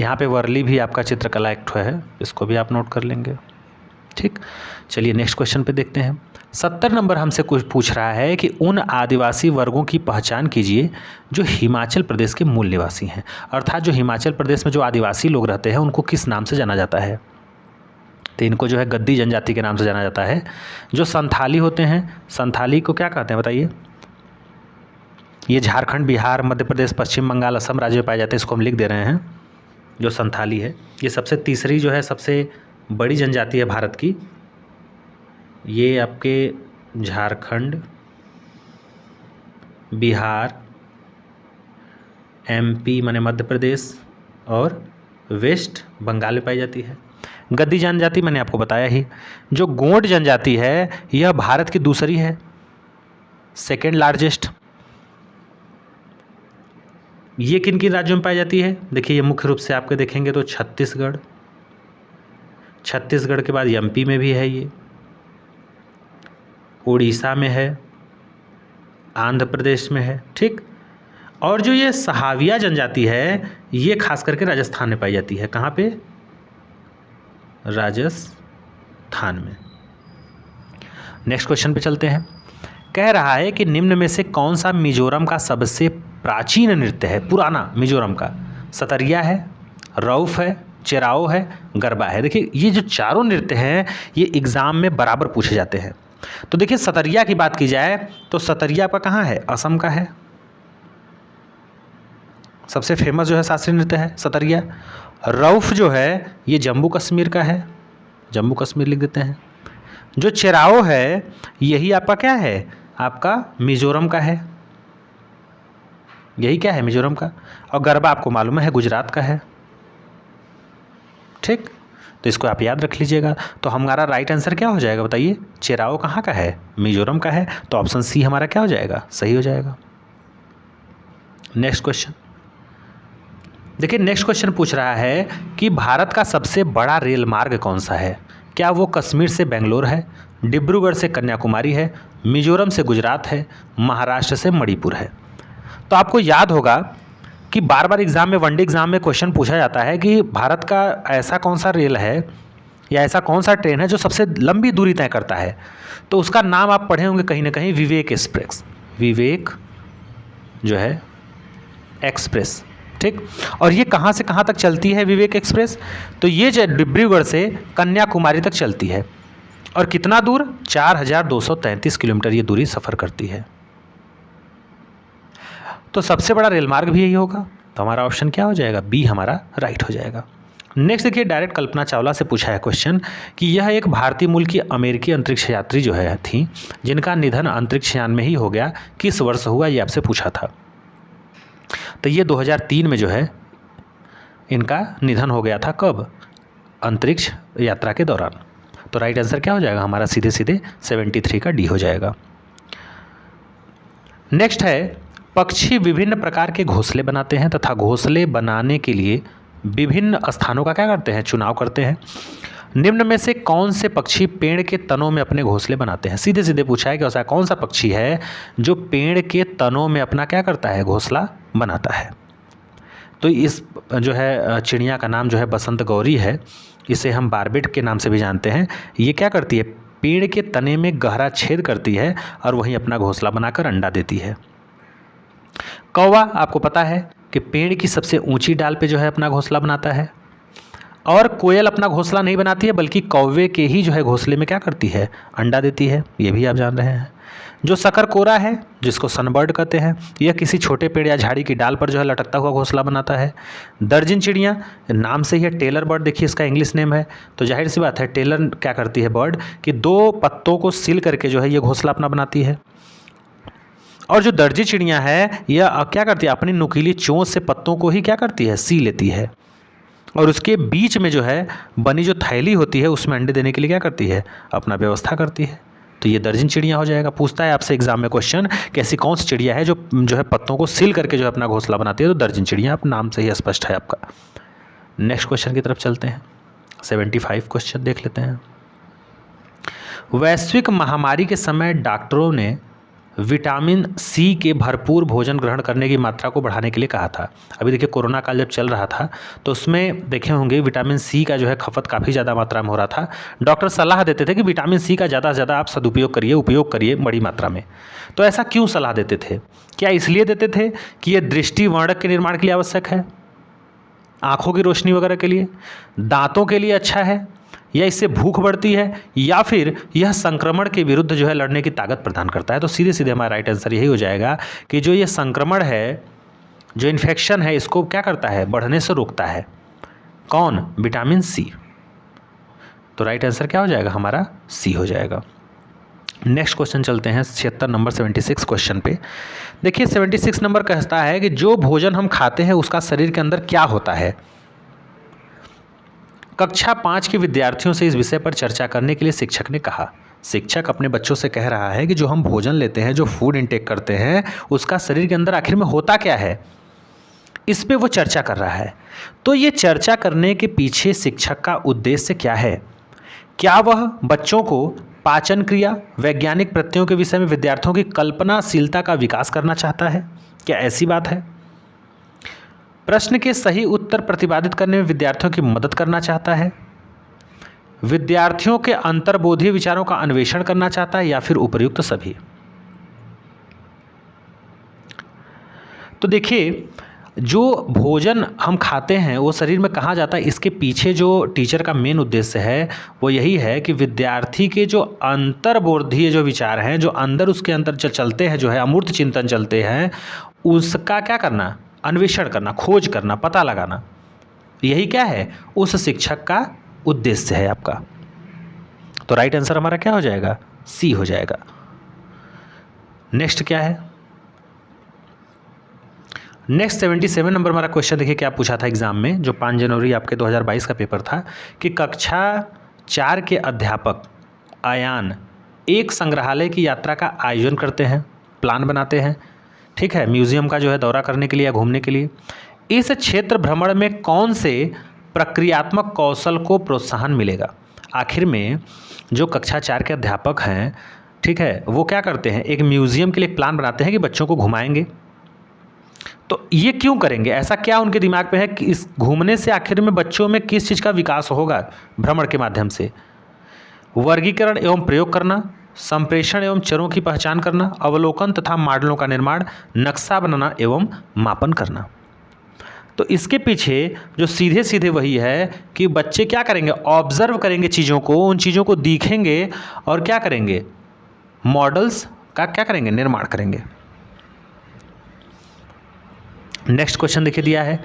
यहाँ पे वर्ली भी आपका चित्रकला एक है, इसको भी आप नोट कर लेंगे। ठीक, चलिए नेक्स्ट क्वेश्चन पे देखते हैं। 70 नंबर हमसे कुछ पूछ रहा है कि उन आदिवासी वर्गों की पहचान कीजिए जो हिमाचल प्रदेश के मूल निवासी हैं। अर्थात जो हिमाचल प्रदेश में जो आदिवासी लोग रहते हैं उनको किस नाम से जाना जाता है? तो इनको जो है गद्दी जनजाति के नाम से जाना जाता है। जो संथाली होते हैं, संथाली को क्या कहते हैं बताइए? ये झारखंड, बिहार, मध्य प्रदेश, पश्चिम बंगाल, असम राज्य में पाए जाते हैं। इसको हम लिख दे रहे हैं। जो संथाली है ये सबसे तीसरी जो है सबसे बड़ी जनजाति है भारत की। ये आपके झारखंड, बिहार, MP माने मध्य प्रदेश और वेस्ट बंगाल में पाई जाती है। गद्दी जनजाति मैंने आपको बताया ही। जो गोंड जनजाति है यह भारत की दूसरी है, सेकेंड लार्जेस्ट। ये किन किन राज्यों में पाई जाती है? देखिए ये मुख्य रूप से आपके देखेंगे तो छत्तीसगढ़, छत्तीसगढ़ के बाद MP में भी है, ये उड़ीसा में है, आंध्र प्रदेश में है। ठीक, और जो ये सहाविया जनजाति है ये खास करके राजस्थान में पाई जाती है। कहाँ पे? राजस्थान में। नेक्स्ट क्वेश्चन पे चलते हैं। कह रहा है कि निम्न में से कौन सा मिजोरम का सबसे प्राचीन नृत्य है, पुराना मिजोरम का? सतरिया है, रऊफ है, चेराओ है, गरबा है। देखिए ये जो चारों नृत्य हैं ये एग्जाम में बराबर पूछे जाते हैं। तो देखिए सतरिया की बात की जाए तो सतरिया आपका कहाँ है? असम का है। सबसे फेमस जो है शास्त्रीय नृत्य है सतरिया। रऊफ जो है ये जम्मू कश्मीर का है, जम्मू कश्मीर लिख देते हैं। जो चेराओ है यही आपका क्या है? आपका मिजोरम का है। यही क्या है? मिजोरम का। और गरबा आपको मालूम है गुजरात का है। ठीक, तो इसको आप याद रख लीजिएगा। तो हमारा राइट आंसर क्या हो जाएगा बताइए? चेराओ कहाँ का है? मिजोरम का है। तो ऑप्शन सी हमारा क्या हो जाएगा? सही हो जाएगा। नेक्स्ट क्वेश्चन देखिए। नेक्स्ट क्वेश्चन पूछ रहा है कि भारत का सबसे बड़ा रेल मार्ग कौन सा है? क्या वो कश्मीर से बेंगलोर है, डिब्रूगढ़ से कन्याकुमारी है, मिजोरम से गुजरात है, महाराष्ट्र से मणिपुर है? तो आपको याद होगा कि बार बार एग्जाम में, वनडे एग्जाम में क्वेश्चन पूछा जाता है कि भारत का ऐसा कौन सा रेल है या ऐसा कौन सा ट्रेन है जो सबसे लंबी दूरी तय करता है। तो उसका नाम आप पढ़े होंगे कहीं ना कहीं, विवेक एक्सप्रेस। विवेक जो है एक्सप्रेस। ठीक, और ये कहाँ से कहाँ तक चलती है विवेक एक्सप्रेस? तो ये जो डिब्रूगढ़ से कन्याकुमारी तक चलती है। और कितना दूर? 4233 किलोमीटर ये दूरी सफ़र करती है। तो सबसे बड़ा रेल मार्ग भी यही होगा। तो हमारा ऑप्शन क्या हो जाएगा? बी हमारा राइट हो जाएगा। नेक्स्ट देखिए, डायरेक्ट कल्पना चावला से पूछा है क्वेश्चन कि यह एक भारतीय मूल की अमेरिकी अंतरिक्ष यात्री जो है थी जिनका निधन अंतरिक्ष यान में ही हो गया, किस वर्ष हुआ? ये आपसे पूछा था। तो ये 2003 में जो है इनका निधन हो गया था। कब? अंतरिक्ष यात्रा के दौरान। तो राइट आंसर क्या हो जाएगा हमारा? सीधे सीधे 73 का डी हो जाएगा। नेक्स्ट है, पक्षी विभिन्न प्रकार के घोंसले बनाते हैं तथा घोंसले बनाने के लिए विभिन्न स्थानों का क्या करते हैं? चुनाव करते हैं। निम्न में से कौन से पक्षी पेड़ के तनों में अपने घोंसले बनाते हैं? सीधे सीधे पूछा है कि ऐसा कौन सा पक्षी है जो पेड़ के तनों में अपना क्या करता है? घोंसला बनाता है। तो इस जो है चिड़िया का नाम जो है बसंत गौरी है। इसे हम बारबेट के नाम से भी जानते हैं। ये क्या करती है? पेड़ के तने में गहरा छेद करती है और वहीं अपना घोंसला बनाकर अंडा देती है। कौवा आपको पता है कि पेड़ की सबसे ऊंची डाल पे जो है अपना घोंसला बनाता है, और कोयल अपना घोंसला नहीं बनाती है बल्कि कौवे के ही जो है घोंसले में क्या करती है, अंडा देती है, ये भी आप जान रहे हैं। जो शकरकोरा है जिसको सनबर्ड कहते हैं, यह किसी छोटे पेड़ या झाड़ी की डाल पर जो है लटकता हुआ घोंसला बनाता है। दर्जन चिड़िया, नाम से ही है टेलर बर्ड, देखिए इसका इंग्लिश नेम है, तो जाहिर सी बात है टेलर क्या करती है बर्ड कि 2 पत्तों को सील करके जो है ये घोंसला अपना बनाती है। और जो दर्जी चिड़िया है यह क्या करती है, अपनी नुकीली चोंच से पत्तों को ही क्या करती है, सी लेती है, और उसके बीच में जो है बनी जो थैली होती है उसमें अंडे देने के लिए क्या करती है, अपना व्यवस्था करती है। तो ये दर्जन चिड़िया हो जाएगा। पूछता है आपसे एग्जाम में क्वेश्चन कि ऐसी कौन सी चिड़िया है जो है पत्तों को सील करके जो है अपना घोंसला बनाती है, तो दर्जन चिड़िया, आप नाम से ही स्पष्ट है आपका। नेक्स्ट क्वेश्चन की तरफ चलते हैं, 75 क्वेश्चन देख लेते हैं। वैश्विक महामारी के समय डॉक्टरों ने विटामिन सी के भरपूर भोजन ग्रहण करने की मात्रा को बढ़ाने के लिए कहा था। अभी देखिए कोरोना काल जब चल रहा था तो उसमें देखे होंगे विटामिन सी का जो है खपत काफ़ी ज़्यादा मात्रा में हो रहा था। डॉक्टर सलाह देते थे कि विटामिन सी का ज़्यादा से ज़्यादा आप सदुपयोग करिए, उपयोग करिए बड़ी मात्रा में। तो ऐसा क्यों सलाह देते थे? क्या इसलिए देते थे कि ये दृष्टिवर्धक के निर्माण के लिए आवश्यक है, आँखों की रोशनी वगैरह के लिए, दांतों के लिए अच्छा है, या इससे भूख बढ़ती है, या फिर यह संक्रमण के विरुद्ध जो है लड़ने की ताकत प्रदान करता है? तो सीधे सीधे हमारा राइट आंसर यही हो जाएगा कि जो ये संक्रमण है, जो इन्फेक्शन है, इसको क्या करता है, बढ़ने से रोकता है। कौन? Vitamin C. तो राइट आंसर क्या हो जाएगा हमारा, सी हो जाएगा। नेक्स्ट क्वेश्चन चलते हैं 76 नंबर 76 क्वेश्चन पे। देखिए 76 नंबर कहता है कि जो भोजन हम खाते हैं उसका शरीर के अंदर क्या होता है। कक्षा 5 के विद्यार्थियों से इस विषय पर चर्चा करने के लिए शिक्षक ने कहा। शिक्षक अपने बच्चों से कह रहा है कि जो हम भोजन लेते हैं, जो फूड इंटेक करते हैं, उसका शरीर के अंदर आखिर में होता क्या है, इस पे वो चर्चा कर रहा है। तो ये चर्चा करने के पीछे शिक्षक का उद्देश्य क्या है? क्या वह बच्चों को पाचन क्रिया, वैज्ञानिक प्रत्ययों के विषय में विद्यार्थियों की कल्पनाशीलता का विकास करना चाहता है? क्या ऐसी बात है? प्रश्न के सही उत्तर प्रतिपादित करने में विद्यार्थियों की मदद करना चाहता है? विद्यार्थियों के अंतर्बोधीय विचारों का अन्वेषण करना चाहता है, या फिर उपर्युक्त सभी? तो देखिए जो भोजन हम खाते हैं वो शरीर में कहाँ जाता है, इसके पीछे जो टीचर का मेन उद्देश्य है वो यही है कि विद्यार्थी के जो अंतर्बोधीय जो विचार हैं, जो अंदर उसके अंदर जो चलते हैं, जो है अमूर्त चिंतन चलते हैं, उसका क्या करना, अन्वेषण करना, खोज करना, पता लगाना। यही क्या है, उस शिक्षक का उद्देश्य है आपका। तो राइट आंसर हमारा क्या हो जाएगा, सी हो जाएगा। नेक्स्ट क्या है, नेक्स्ट 77 नंबर हमारा क्वेश्चन देखिए क्या पूछा था एग्जाम में, जो 5 जनवरी आपके 2022 का पेपर था, कि कक्षा 4 के अध्यापक आयान एक संग्रहालय की यात्रा का आयोजन करते हैं, प्लान बनाते हैं, ठीक है, म्यूजियम का जो है दौरा करने के लिए या घूमने के लिए। इस क्षेत्र भ्रमण में कौन से प्रक्रियात्मक कौशल को प्रोत्साहन मिलेगा? आखिर में जो कक्षा 4 के अध्यापक हैं, ठीक है, वो क्या करते हैं, एक म्यूजियम के लिए प्लान बनाते हैं कि बच्चों को घुमाएंगे। तो ये क्यों करेंगे, ऐसा क्या उनके दिमाग में है कि इस घूमने से आखिर में बच्चों में किस चीज़ का विकास होगा? भ्रमण के माध्यम से वर्गीकरण एवं प्रयोग करना, संप्रेषण एवं चरों की पहचान करना, अवलोकन तथा मॉडलों का निर्माण, नक्शा बनाना एवं मापन करना। तो इसके पीछे जो सीधे सीधे वही है कि बच्चे क्या करेंगे, ऑब्जर्व करेंगे चीज़ों को, उन चीज़ों को दिखेंगे और क्या करेंगे, मॉडल्स का क्या करेंगे, निर्माण करेंगे। नेक्स्ट क्वेश्चन देखिए दिया है,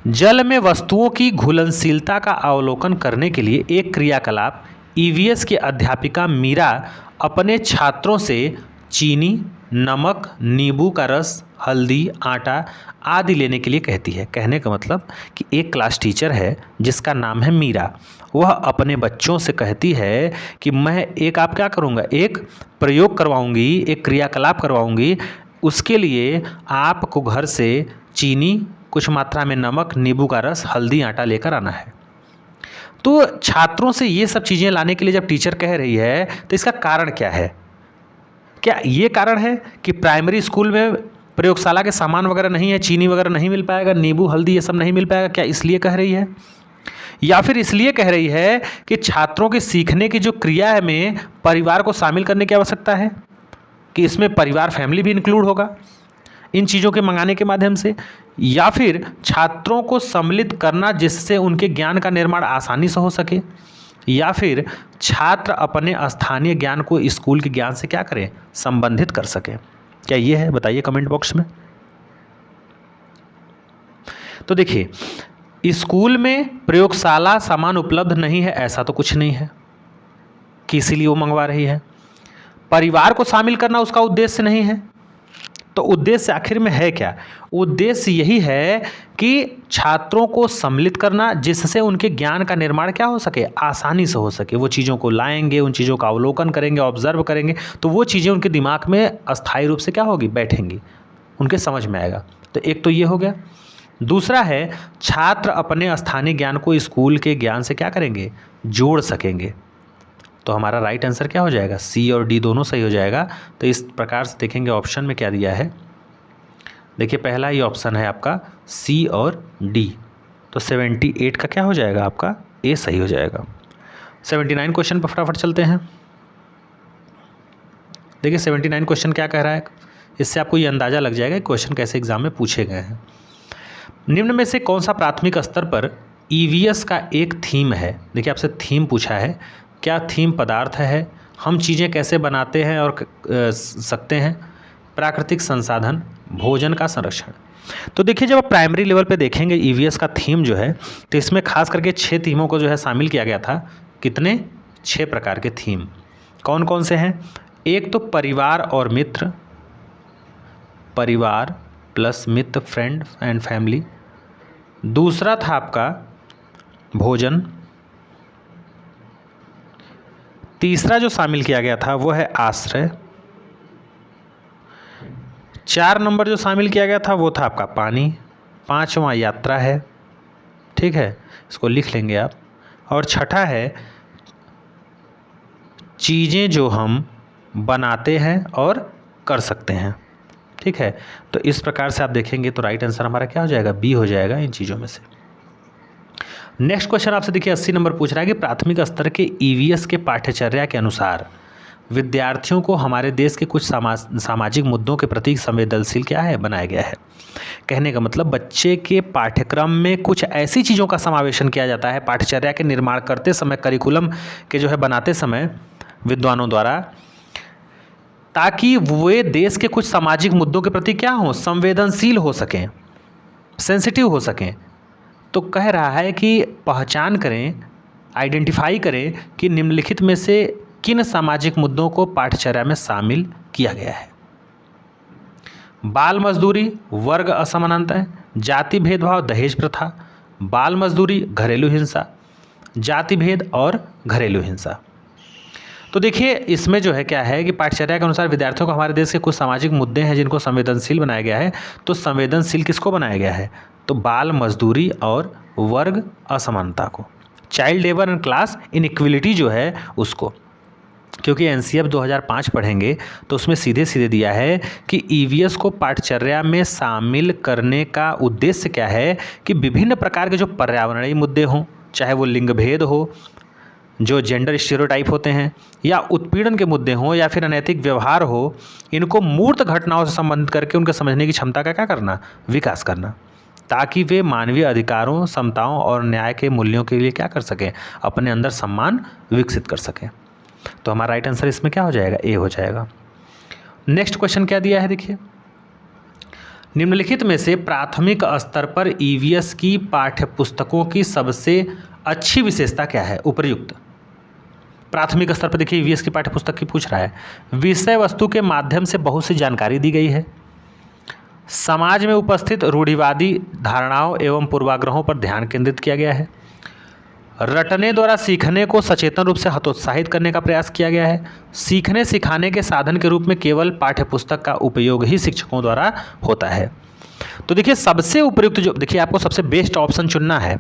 जल में वस्तुओं की घुलनशीलता का अवलोकन करने के लिए एक क्रियाकलाप ईवीएस की अध्यापिका मीरा अपने छात्रों से चीनी, नमक, नींबू का रस, हल्दी, आटा आदि लेने के लिए कहती है। कहने का मतलब कि एक क्लास टीचर है जिसका नाम है मीरा, वह अपने बच्चों से कहती है कि मैं एक आप क्या करूँगा, एक प्रयोग करवाऊँगी, एक क्रियाकलाप करवाऊँगी, उसके लिए आपको घर से चीनी, कुछ मात्रा में नमक, नींबू का रस, हल्दी, आटा लेकर आना है। तो छात्रों से ये सब चीज़ें लाने के लिए जब टीचर कह रही है तो इसका कारण क्या है? क्या ये कारण है कि प्राइमरी स्कूल में प्रयोगशाला के सामान वगैरह नहीं है, चीनी वगैरह नहीं मिल पाएगा, नींबू, हल्दी ये सब नहीं मिल पाएगा, क्या इसलिए कह रही है? या फिर इसलिए कह रही है कि छात्रों के सीखने की जो क्रिया है में परिवार को शामिल करने की आवश्यकता है, कि इसमें परिवार, फैमिली भी इंक्लूड होगा? इन चीज़ों के मंगाने के माध्यम से, या फिर छात्रों को सम्मिलित करना जिससे उनके ज्ञान का निर्माण आसानी से हो सके, या फिर छात्र अपने स्थानीय ज्ञान को स्कूल के ज्ञान से क्या करें, संबंधित कर सकें। क्या ये है, बताइए कमेंट बॉक्स में। तो देखिए, स्कूल में प्रयोगशाला सामान उपलब्ध नहीं है, ऐसा तो कुछ नहीं है कि इसीलिए वो मंगवा रही है। परिवार को शामिल करना उसका उद्देश्य नहीं है, तो उद्देश्य आखिर में है क्या? उद्देश्य यही है कि छात्रों को सम्मिलित करना जिससे उनके ज्ञान का निर्माण क्या हो सके, आसानी से हो सके। वो चीज़ों को लाएंगे, उन चीज़ों का अवलोकन करेंगे, ऑब्जर्व करेंगे, तो वो चीज़ें उनके दिमाग में अस्थायी रूप से क्या होगी, बैठेंगी, उनके समझ में आएगा। तो एक तो ये हो गया। दूसरा है, छात्र अपने स्थानीय ज्ञान को स्कूल के ज्ञान से क्या करेंगे, जोड़ सकेंगे। तो हमारा राइट आंसर क्या हो जाएगा, सी और डी दोनों सही हो जाएगा। तो इस प्रकार से देखेंगे ऑप्शन में क्या दिया है। देखिए, पहला ही ऑप्शन है आपका सी और डी, तो 78 का क्या हो जाएगा, आपका ए सही हो जाएगा। 79 क्वेश्चन पर फटाफट चलते हैं। देखिए 79 क्वेश्चन क्या कह रहा है, इससे आपको ये अंदाज़ा लग जाएगा कि क्वेश्चन कैसे एग्जाम में पूछे गए हैं। निम्न में से कौन सा प्राथमिक स्तर पर ईवीएस का एक थीम है। देखिए आपसे थीम पूछा है, क्या थीम पदार्थ है, हम चीज़ें कैसे बनाते हैं और सकते हैं, प्राकृतिक संसाधन, भोजन का संरक्षण। तो देखिए, जब आप प्राइमरी लेवल पे देखेंगे ईवीएस का थीम जो है, तो इसमें खास करके 6 थीमों को जो है शामिल किया गया था। कितने, 6 प्रकार के थीम। कौन कौन से हैं? एक तो परिवार और मित्र, परिवार plus Mitra, friend and family. दूसरा था आपका भोजन। तीसरा जो शामिल किया गया था वो है आश्रय। 4 नंबर जो शामिल किया गया था वो था आपका पानी। 5वां यात्रा है, ठीक है, इसको लिख लेंगे आप। और छठा है चीज़ें जो हम बनाते हैं और कर सकते हैं, ठीक है। तो इस प्रकार से आप देखेंगे तो राइट आंसर हमारा क्या हो जाएगा, बी हो जाएगा इन चीज़ों में से। नेक्स्ट क्वेश्चन आपसे देखिए 80 नंबर पूछ रहा है कि प्राथमिक स्तर के ईवीएस के पाठ्यचर्या के अनुसार विद्यार्थियों को हमारे देश के कुछ सामाजिक मुद्दों के प्रति संवेदनशील क्या है, बनाया गया है। कहने का मतलब बच्चे के पाठ्यक्रम में कुछ ऐसी चीज़ों का समावेशन किया जाता है पाठ्यचर्या के निर्माण करते समय, करिकुलम के जो है बनाते समय विद्वानों द्वारा, ताकि वे देश के कुछ सामाजिक मुद्दों के प्रति क्या हों, संवेदनशील हो सकें, सेंसिटिव हो सकें। तो कह रहा है कि पहचान करें, आइडेंटिफाई करें कि निम्नलिखित में से किन सामाजिक मुद्दों को पाठ्यचर्या में शामिल किया गया है। बाल मजदूरी, वर्ग असमानताएं, जाति भेदभाव, दहेज प्रथा, बाल मजदूरी, घरेलू हिंसा, जाति भेद और घरेलू हिंसा। तो देखिए इसमें जो है क्या है कि पाठ्यचर्या के अनुसार विद्यार्थियों को हमारे देश के कुछ सामाजिक मुद्दे हैं जिनको संवेदनशील बनाया गया है। तो संवेदनशील किसको बनाया गया है, तो बाल मजदूरी और वर्ग असमानता को, child labour and class inequality जो है उसको। क्योंकि एनसीएफ 2005 पढ़ेंगे तो उसमें सीधे सीधे दिया है कि ईवीएस को पाठ्यचर्या में शामिल करने का उद्देश्य क्या है कि विभिन्न प्रकार के जो पर्यावरणीय मुद्दे हों, चाहे वो लिंग भेद हो, जो जेंडर स्टीरियोटाइप होते हैं, या उत्पीड़न के मुद्दे हों, या फिर अनैतिक व्यवहार हो, इनको मूर्त घटनाओं से संबंधित करके उनके समझने की क्षमता का क्या करना, विकास करना, ताकि वे मानवीय अधिकारों, समताओं और न्याय के मूल्यों के लिए क्या कर सकें, अपने अंदर सम्मान विकसित कर सकें। तो हमारा राइट आंसर इसमें क्या हो जाएगा, ए हो जाएगा। नेक्स्ट क्वेश्चन क्या दिया है, देखिए निम्नलिखित में से प्राथमिक स्तर पर ईवीएस की पाठ्यपुस्तकों की सबसे अच्छी विशेषता क्या है, उपयुक्त। प्राथमिक स्तर पर देखिए ईवीएस की पाठ्यपुस्तक की पूछ रहा है। विषय वस्तु के माध्यम से बहुत सी जानकारी दी गई है, समाज में उपस्थित रूढ़िवादी धारणाओं एवं पूर्वाग्रहों पर ध्यान केंद्रित किया गया है, रटने द्वारा सीखने को सचेतन रूप से हतोत्साहित करने का प्रयास किया गया है, सीखने सिखाने के साधन के रूप में केवल पाठ्यपुस्तक का उपयोग ही शिक्षकों द्वारा होता है। तो देखिए सबसे उपयुक्त जो, देखिए आपको सबसे बेस्ट ऑप्शन चुनना है।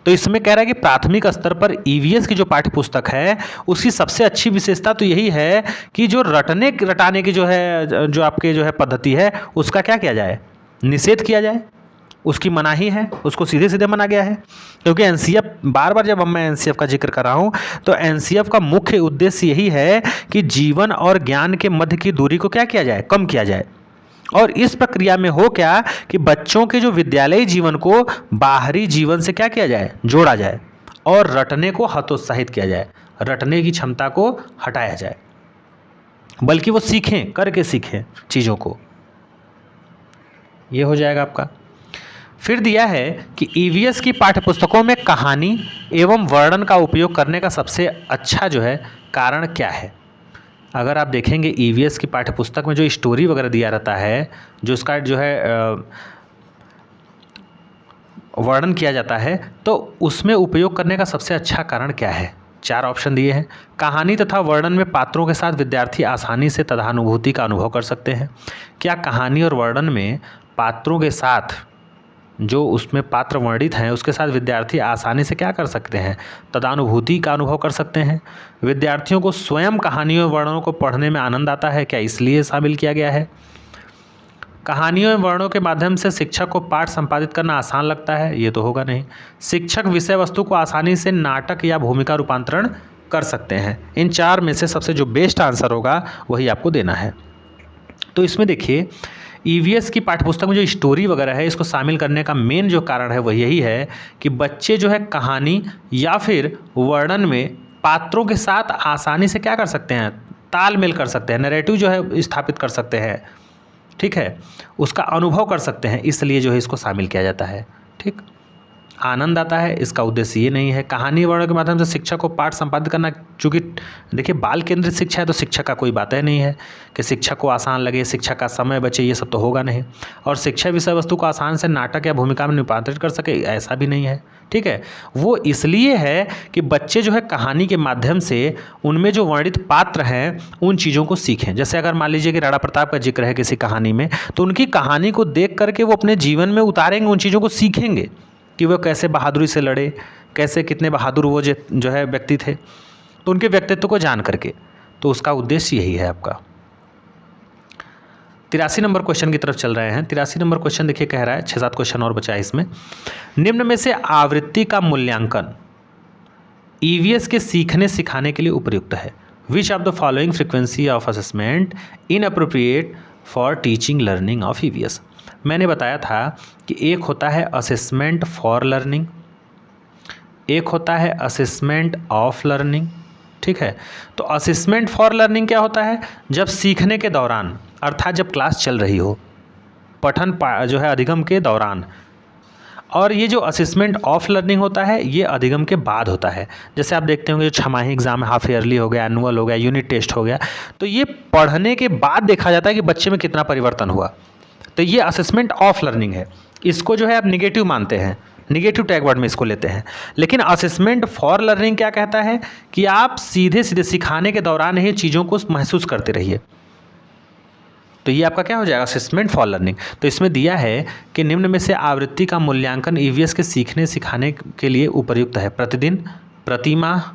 तो इसमें कह रहा है कि प्राथमिक स्तर पर ईवीएस की जो पाठ्यपुस्तक है उसकी सबसे अच्छी विशेषता तो यही है कि जो रटाने की जो है, जो आपके जो है पद्धति है, उसका क्या किया जाए, निषेध किया जाए, उसकी मनाही है, उसको सीधे सीधे मना गया है। क्योंकि एनसीएफ, बार बार जब मैं एनसीएफ का जिक्र कर रहा हूँ तो एनसीएफ का मुख्य उद्देश्य यही है कि जीवन और ज्ञान के मध्य की दूरी को क्या किया जाए, कम किया जाए। और इस प्रक्रिया में हो क्या कि बच्चों के जो विद्यालयी जीवन को बाहरी जीवन से क्या किया जाए, जोड़ा जाए और रटने को हतोत्साहित किया जाए, रटने की क्षमता को हटाया जाए, बल्कि वो सीखें, करके सीखें चीज़ों को। ये हो जाएगा आपका। फिर दिया है कि ईवीएस की पाठ्यपुस्तकों में कहानी एवं वर्णन का उपयोग करने का सबसे अच्छा जो है कारण क्या है। अगर आप देखेंगे ईवीएस की पाठ्यपुस्तक में जो स्टोरी वगैरह दिया रहता है, जो उसका जो है वर्णन किया जाता है, तो उसमें उपयोग करने का सबसे अच्छा कारण क्या है। 4 ऑप्शन दिए हैं। कहानी तथा वर्णन में पात्रों के साथ विद्यार्थी आसानी से तदानुभूति का अनुभव कर सकते हैं। क्या कहानी और वर्णन में पात्रों के साथ, जो उसमें पात्र वर्णित हैं उसके साथ विद्यार्थी आसानी से क्या कर सकते हैं, तदानुभूति का अनुभव कर सकते हैं। विद्यार्थियों को स्वयं कहानियों और वर्णनों को पढ़ने में आनंद आता है, क्या इसलिए शामिल किया गया है। कहानियों एवं वर्णनों के माध्यम से शिक्षक को पाठ संपादित करना आसान लगता है, ये तो होगा नहीं। शिक्षक विषय वस्तु को आसानी से नाटक या भूमिका रूपांतरण कर सकते हैं। इन 4 में से सबसे जो बेस्ट आंसर होगा वही आपको देना है। तो इसमें देखिए ईवीएस की पाठ्यपुस्तक में जो स्टोरी वगैरह है, इसको शामिल करने का मेन जो कारण है वह यही है कि बच्चे जो है कहानी या फिर वर्णन में पात्रों के साथ आसानी से क्या कर सकते हैं, तालमेल कर सकते हैं, नैरेटिव जो है स्थापित कर सकते हैं, ठीक है, उसका अनुभव कर सकते हैं, इसलिए जो है इसको शामिल किया जाता है। ठीक, आनंद आता है, इसका उद्देश्य ये नहीं है। कहानी वर्णन के माध्यम से शिक्षक को पाठ संपादित करना, चूँकि देखिए बाल केंद्रित शिक्षा है तो शिक्षक का कोई बात ही नहीं है कि शिक्षक को आसान लगे, शिक्षक का समय बचे, ये सब तो होगा नहीं। और शिक्षा विषय वस्तु को आसान से नाटक या भूमिका में रूपांतरित कर सके, ऐसा भी नहीं है। ठीक है, वो इसलिए है कि बच्चे जो है कहानी के माध्यम से उनमें जो वर्णित पात्र हैं उन चीज़ों को सीखें। जैसे अगर मान लीजिए कि राणा प्रताप का जिक्र है किसी कहानी में, तो उनकी कहानी को देख करके वो अपने जीवन में उतारेंगे, उन चीज़ों को सीखेंगे कि वो कैसे बहादुरी से लड़े, कैसे कितने बहादुर वो जो है व्यक्ति थे, तो उनके व्यक्तित्व को जान करके, तो उसका उद्देश्य यही है आपका। 83 नंबर क्वेश्चन की तरफ चल रहे हैं। 83 नंबर क्वेश्चन देखिए कह रहा है, 6-7 क्वेश्चन और बचा है इसमें। निम्न में से आवृत्ति का मूल्यांकन ईवीएस के सीखने सिखाने के लिए उपयुक्त है। Which of the following frequency of assessment inappropriate for teaching learning of EVS. मैंने बताया था कि एक होता है असेसमेंट फॉर लर्निंग, एक होता है असेसमेंट ऑफ लर्निंग। ठीक है, तो असेसमेंट फॉर लर्निंग क्या होता है, जब सीखने के दौरान, अर्थात जब क्लास चल रही हो, पठन जो है अधिगम के दौरान। और ये जो असेसमेंट ऑफ लर्निंग होता है ये अधिगम के बाद होता है। जैसे आप देखते होंगे जो छमाही एग्जाम, हाफ ईयरली हो गया, एनुअल हो गया, यूनिट टेस्ट हो गया, तो ये पढ़ने के बाद देखा जाता है कि बच्चे में कितना परिवर्तन हुआ। तो ये असेसमेंट ऑफ लर्निंग है। इसको जो है आप निगेटिव मानते हैं, निगेटिव टैग वर्ड में इसको लेते हैं। लेकिन असेसमेंट फॉर लर्निंग क्या कहता है कि आप सीधे सीधे सिखाने के दौरान ही चीज़ों को महसूस करते रहिए। तो ये आपका क्या हो जाएगा, असेसमेंट फॉर लर्निंग। तो इसमें दिया है कि निम्न में से आवृत्ति का मूल्यांकन ईवीएस के सीखने सिखाने के लिए उपयुक्त है। प्रतिदिन, प्रति माह,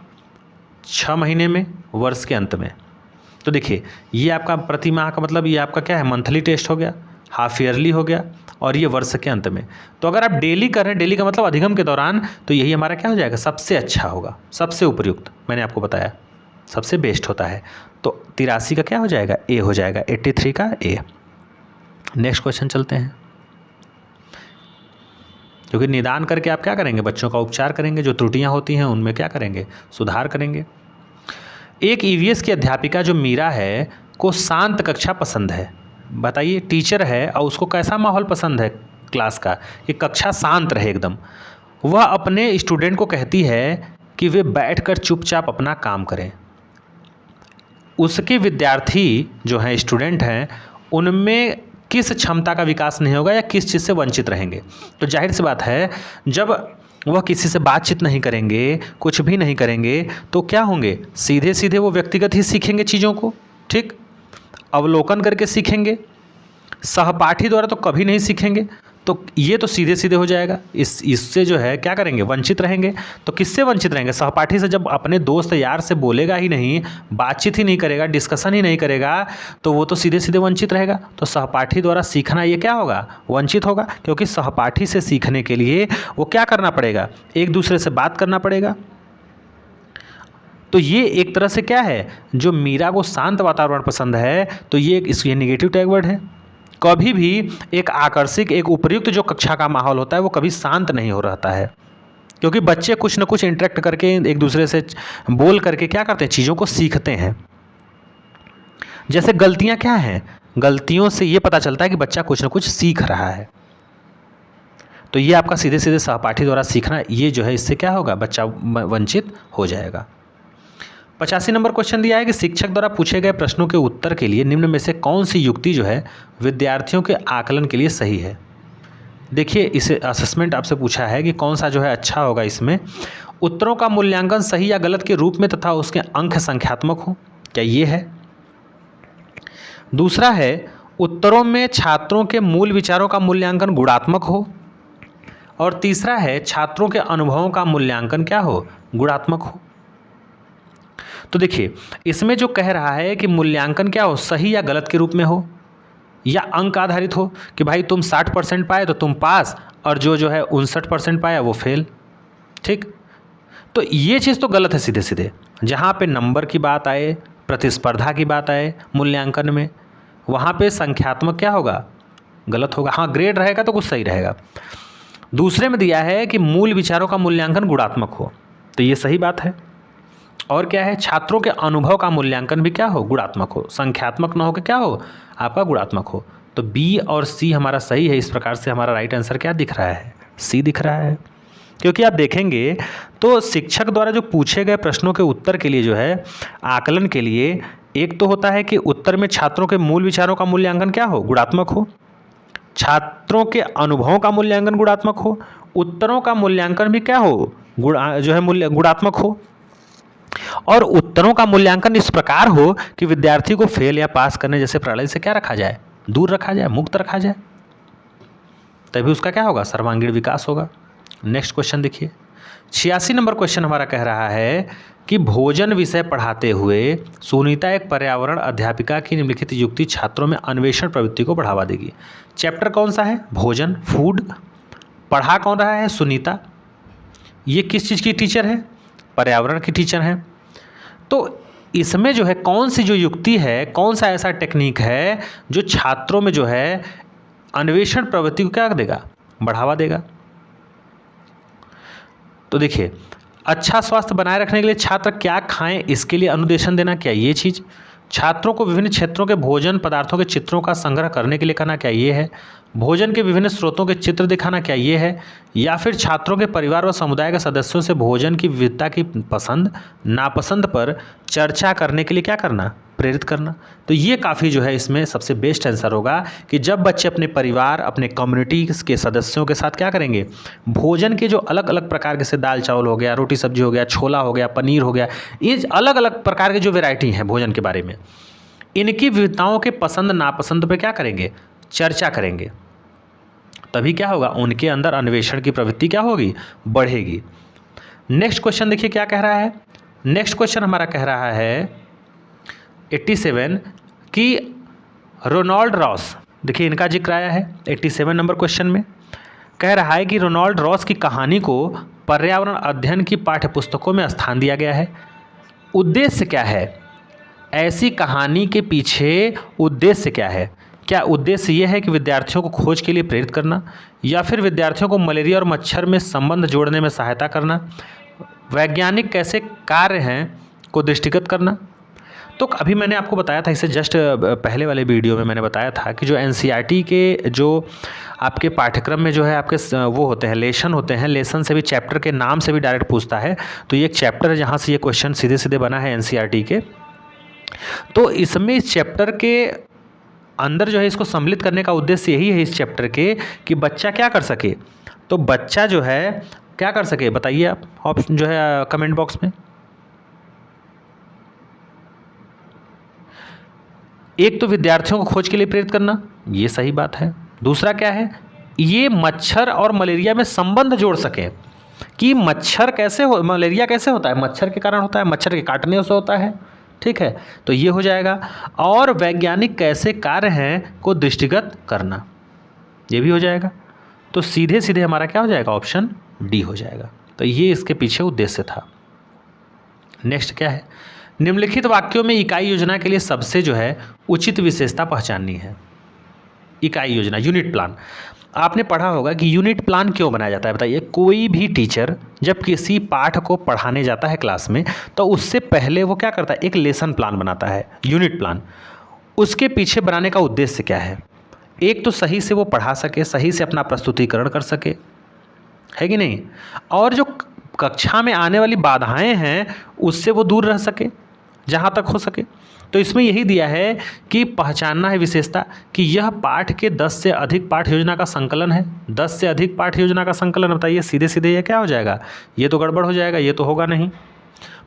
6 महीने में, वर्ष के अंत में। तो देखिए ये आपका प्रति माह का मतलब ये आपका क्या है, मंथली टेस्ट हो गया, हाफ ईयरली हो गया, और ये वर्ष के अंत में। तो अगर आप डेली कर रहे हैं, डेली का मतलब अधिगम के दौरान, तो यही हमारा क्या हो जाएगा, सबसे अच्छा होगा, सबसे उपयुक्त। मैंने आपको बताया सबसे बेस्ट होता है। तो 83 का क्या हो जाएगा, ए हो जाएगा, 83 का ए। नेक्स्ट क्वेश्चन चलते हैं। क्योंकि निदान करके आप क्या करेंगे, बच्चों का उपचार करेंगे, जो त्रुटियां होती हैं उनमें क्या करेंगे, सुधार करेंगे। एक ईवीएस की अध्यापिका जो मीरा है को शांत कक्षा पसंद है। बताइए, टीचर है और उसको कैसा माहौल पसंद है क्लास का, कि कक्षा शांत रहे एकदम। वह अपने स्टूडेंट को कहती है कि वे बैठकर चुपचाप अपना काम करें। उसके विद्यार्थी जो हैं, स्टूडेंट हैं, उनमें किस क्षमता का विकास नहीं होगा या किस चीज़ से वंचित रहेंगे। तो जाहिर सी बात है, जब वह किसी से बातचीत नहीं करेंगे, कुछ भी नहीं करेंगे, तो क्या होंगे, सीधे सीधे वो व्यक्तिगत ही सीखेंगे चीज़ों को। ठीक, अवलोकन करके सीखेंगे, सहपाठी द्वारा तो कभी नहीं सीखेंगे। तो ये तो सीधे सीधे हो जाएगा। इससे जो है क्या करेंगे, वंचित रहेंगे। तो किससे वंचित रहेंगे, सहपाठी से। जब अपने दोस्त यार से बोलेगा ही नहीं, बातचीत ही नहीं करेगा, डिस्कशन ही नहीं करेगा, तो वो तो सीधे सीधे वंचित रहेगा। तो सहपाठी द्वारा सीखना ये क्या होगा, वंचित होगा। क्योंकि सहपाठी से सीखने के लिए वो क्या करना पड़ेगा, एक दूसरे से बात करना पड़ेगा। तो ये एक तरह से क्या है, जो मीरा को शांत वातावरण पसंद है, तो ये निगेटिव टैग वर्ड है। कभी भी एक आकर्षक, एक उपयुक्त जो कक्षा का माहौल होता है वो कभी शांत नहीं हो रहता है, क्योंकि बच्चे कुछ ना कुछ इंटरेक्ट करके एक दूसरे से बोल करके क्या करते हैं, चीज़ों को सीखते हैं। जैसे गलतियां क्या हैं, गलतियों से ये पता चलता है कि बच्चा कुछ ना कुछ सीख रहा है। तो ये आपका सीधे सीधे सहपाठी द्वारा सीखना, ये जो है इससे क्या होगा, बच्चा वंचित हो जाएगा। 85 नंबर क्वेश्चन दिया है कि शिक्षक द्वारा पूछे गए प्रश्नों के उत्तर के लिए निम्न में से कौन सी युक्ति जो है विद्यार्थियों के आकलन के लिए सही है। देखिए, इसे असेसमेंट आपसे पूछा है कि कौन सा जो है अच्छा होगा। इसमें उत्तरों का मूल्यांकन सही या गलत के रूप में तथा उसके अंक संख्यात्मक हो, क्या ये है। दूसरा है उत्तरों में छात्रों के मूल विचारों का मूल्यांकन गुणात्मक हो। और तीसरा है छात्रों के अनुभवों का मूल्यांकन क्या हो, गुणात्मक हो। तो देखिए, इसमें जो कह रहा है कि मूल्यांकन क्या हो, सही या गलत के रूप में हो, या अंक आधारित हो कि भाई तुम 60% पाए तो तुम पास, और जो है 59% पाया वो फेल। ठीक, तो ये चीज़ तो गलत है सीधे सीधे। जहाँ पे नंबर की बात आए, प्रतिस्पर्धा की बात आए मूल्यांकन में, वहाँ पे संख्यात्मक क्या होगा, गलत होगा। हाँ, ग्रेड रहेगा तो कुछ सही रहेगा। दूसरे में दिया है कि मूल विचारों का मूल्यांकन गुणात्मक हो, तो ये सही बात है। और क्या है, छात्रों के अनुभव का मूल्यांकन भी क्या हो, गुणात्मक हो, संख्यात्मक ना हो के क्या हो, आपका गुणात्मक हो। तो बी और सी हमारा सही है। इस प्रकार से हमारा राइट आंसर क्या दिख रहा है, सी दिख रहा है। क्योंकि आप देखेंगे तो शिक्षक द्वारा जो पूछे गए प्रश्नों के उत्तर के लिए जो है आकलन के लिए, एक तो होता है कि उत्तर में छात्रों के मूल विचारों का मूल्यांकन क्या हो, गुणात्मक हो, छात्रों के अनुभवों का मूल्यांकन गुणात्मक हो, उत्तरों का मूल्यांकन भी क्या हो, जो है मूल्य गुणात्मक हो, और उत्तरों का मूल्यांकन इस प्रकार हो कि विद्यार्थी को फेल या पास करने जैसे प्रणाली से क्या रखा जाए, दूर रखा जाए, मुक्त रखा जाए, तभी उसका क्या होगा, सर्वांगीण विकास होगा। नेक्स्ट क्वेश्चन देखिए, 86 नंबर क्वेश्चन हमारा कह रहा है कि भोजन विषय पढ़ाते हुए सुनीता एक पर्यावरण अध्यापिका की निम्नलिखित युक्ति छात्रों में अन्वेषण प्रवृत्ति को बढ़ावा देगी। चैप्टर कौन सा है, भोजन, फूड। पढ़ा कौन रहा है, सुनीता। ये किस चीज़ की टीचर है, पर्यावरण की टीचर है। तो इसमें जो है कौन सी जो युक्ति है, कौन सा ऐसा टेक्निक है जो छात्रों में जो है अन्वेषण प्रवृत्ति को क्या देगा, बढ़ावा देगा। तो देखिए, अच्छा स्वास्थ्य बनाए रखने के लिए छात्र क्या खाएं, इसके लिए अनुदेशन देना, क्या ये चीज़। छात्रों को विभिन्न क्षेत्रों के भोजन पदार्थों के चित्रों का संग्रह करने के लिए कहना, क्या ये है। भोजन के विभिन्न स्रोतों के चित्र दिखाना, क्या ये है। या फिर छात्रों के परिवार व समुदाय के सदस्यों से भोजन की विविधता की पसंद नापसंद पर चर्चा करने के लिए क्या करना, प्रेरित करना। तो ये काफ़ी जो है इसमें सबसे बेस्ट आंसर होगा कि जब बच्चे अपने परिवार, अपने कम्युनिटी के सदस्यों के साथ क्या करेंगे, भोजन के जो अलग अलग प्रकार के, जैसे दाल चावल हो गया, रोटी सब्जी हो गया, छोला हो गया, पनीर हो गया, ये अलग अलग प्रकार के जो वैरायटी हैं भोजन के बारे में, इनकी विविधताओं के पसंद नापसंद पे क्या करेंगे, चर्चा करेंगे। तभी क्या होगा, उनके अंदर अन्वेषण की प्रवृत्ति क्या होगी, बढ़ेगी। नेक्स्ट क्वेश्चन देखिए क्या कह रहा है। नेक्स्ट क्वेश्चन हमारा कह रहा है 87 कि रोनाल्ड रॉस, देखिए इनका जिक्र आया है 87 नंबर क्वेश्चन में। कह रहा है कि रोनाल्ड रॉस की कहानी को पर्यावरण अध्ययन की पाठ्यपुस्तकों में स्थान दिया गया है। उद्देश्य क्या है, ऐसी कहानी के पीछे उद्देश्य क्या है। क्या उद्देश्य ये है कि विद्यार्थियों को खोज के लिए प्रेरित करना, या फिर विद्यार्थियों को मलेरिया और मच्छर में संबंध जोड़ने में सहायता करना, वैज्ञानिक कैसे कार्य हैं को दृष्टिगत करना। तो अभी मैंने आपको बताया था, इसे जस्ट पहले वाले वीडियो में मैंने बताया था कि जो एनसीईआरटी के जो आपके पाठ्यक्रम में जो है आपके वो होते हैं, लेसन होते हैं, लेसन से भी, चैप्टर के नाम से भी डायरेक्ट पूछता है। तो ये एक चैप्टर है जहाँ से ये क्वेश्चन सीधे सीधे बना है एनसीईआरटी के। तो इसमें इस चैप्टर के अंदर जो है इसको सम्मिलित करने का उद्देश्य यही है इस चैप्टर के, कि बच्चा क्या कर सके। तो बच्चा जो है क्या कर सके, बताइए आप ऑप्शन जो है कमेंट बॉक्स में। एक तो विद्यार्थियों को खोज के लिए प्रेरित करना, ये सही बात है। दूसरा क्या है, ये मच्छर और मलेरिया में संबंध जोड़ सके कि मच्छर कैसे हो, मलेरिया कैसे होता है, मच्छर के कारण होता है, मच्छर के काटने से होता है। ठीक है, तो ये हो जाएगा। और वैज्ञानिक कैसे कार्य हैं को दृष्टिगत करना, ये भी हो जाएगा। तो सीधे सीधे हमारा क्या हो जाएगा, ऑप्शन डी हो जाएगा। तो ये इसके पीछे उद्देश्य था। नेक्स्ट क्या है, निम्नलिखित वाक्यों में इकाई योजना के लिए सबसे जो है उचित विशेषता पहचाननी है। इकाई योजना, यूनिट प्लान। आपने पढ़ा होगा कि यूनिट प्लान क्यों बनाया जाता है। बताइए, कोई भी टीचर जब किसी पाठ को पढ़ाने जाता है क्लास में तो उससे पहले वो क्या करता है, एक लेसन प्लान बनाता है, यूनिट प्लान। उसके पीछे बनाने का उद्देश्य क्या है? एक तो सही से वो पढ़ा सके, सही से अपना प्रस्तुतिकरण कर सके, है कि नहीं, और जो कक्षा में आने वाली बाधाएं हैं उससे वो दूर रह सके जहाँ तक हो सके। तो इसमें यही दिया है कि पहचानना है विशेषता कि यह पाठ के 10 से अधिक पाठ योजना का संकलन है। 10 से अधिक पाठ योजना का संकलन, बताइए सीधे सीधे ये क्या हो जाएगा, ये तो गड़बड़ हो जाएगा, ये तो होगा नहीं।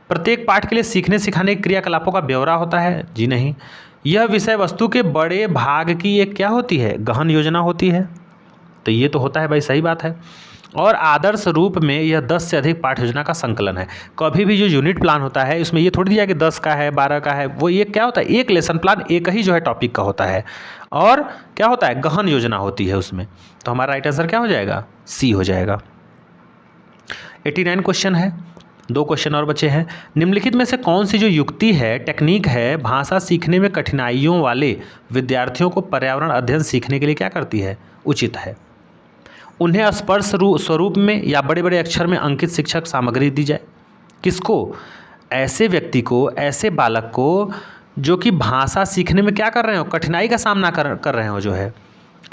प्रत्येक पाठ के लिए सीखने सिखाने के क्रियाकलापों का ब्यौरा होता है, जी नहीं। यह विषय वस्तु के बड़े भाग की एक क्या होती है, गहन योजना होती है, तो ये तो होता है भाई, सही बात है। और आदर्श रूप में यह 10 से अधिक पाठ योजना का संकलन है। कभी भी जो यूनिट प्लान होता है इसमें ये थोड़ी दिया कि 10 का है, 12 का है, वो ये क्या होता है, एक लेसन प्लान एक ही जो है टॉपिक का होता है, और क्या होता है, गहन योजना होती है उसमें। तो हमारा राइट आंसर क्या हो जाएगा, सी हो जाएगा। 89 क्वेश्चन है, 2 क्वेश्चन और बचे हैं। निम्नलिखित में से कौन सी जो युक्ति है, टेक्निक है, भाषा सीखने में कठिनाइयों वाले विद्यार्थियों को पर्यावरण अध्ययन सीखने के लिए क्या करती है, उचित है? उन्हें स्पर्श स्वरूप में या बड़े बड़े अक्षर में अंकित शिक्षक सामग्री दी जाए। किसको? ऐसे व्यक्ति को, ऐसे बालक को जो कि भाषा सीखने में क्या कर रहे हो, कठिनाई का सामना कर रहे हो, जो है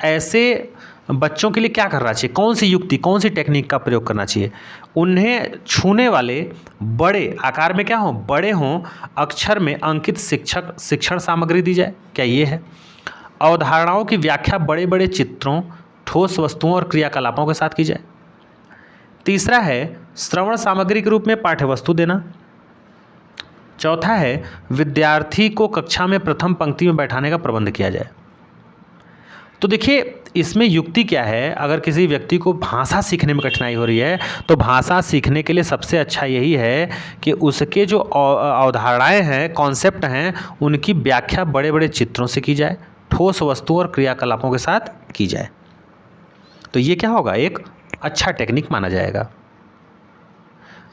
ऐसे बच्चों के लिए क्या करना चाहिए, कौन सी युक्ति, कौन सी टेक्निक का प्रयोग करना चाहिए? उन्हें छूने वाले बड़े आकार में क्या हो, बड़े हों, अक्षर में अंकित शिक्षण सामग्री दी जाए, क्या ये है? अवधारणाओं की व्याख्या बड़े बड़े चित्रों, ठोस वस्तुओं और क्रियाकलापों के साथ की जाए। तीसरा है श्रवण सामग्री के रूप में पाठ्य वस्तु देना। चौथा है विद्यार्थी को कक्षा में प्रथम पंक्ति में बैठाने का प्रबंध किया जाए। तो देखिए इसमें युक्ति क्या है, अगर किसी व्यक्ति को भाषा सीखने में कठिनाई हो रही है तो भाषा सीखने के लिए सबसे अच्छा यही है कि उसके जो अवधारणाएं हैं, कॉन्सेप्ट हैं, उनकी व्याख्या बड़े बड़े चित्रों से की जाए, ठोस वस्तुओं और क्रियाकलापों के साथ की जाए। तो ये क्या होगा, एक अच्छा टेक्निक माना जाएगा।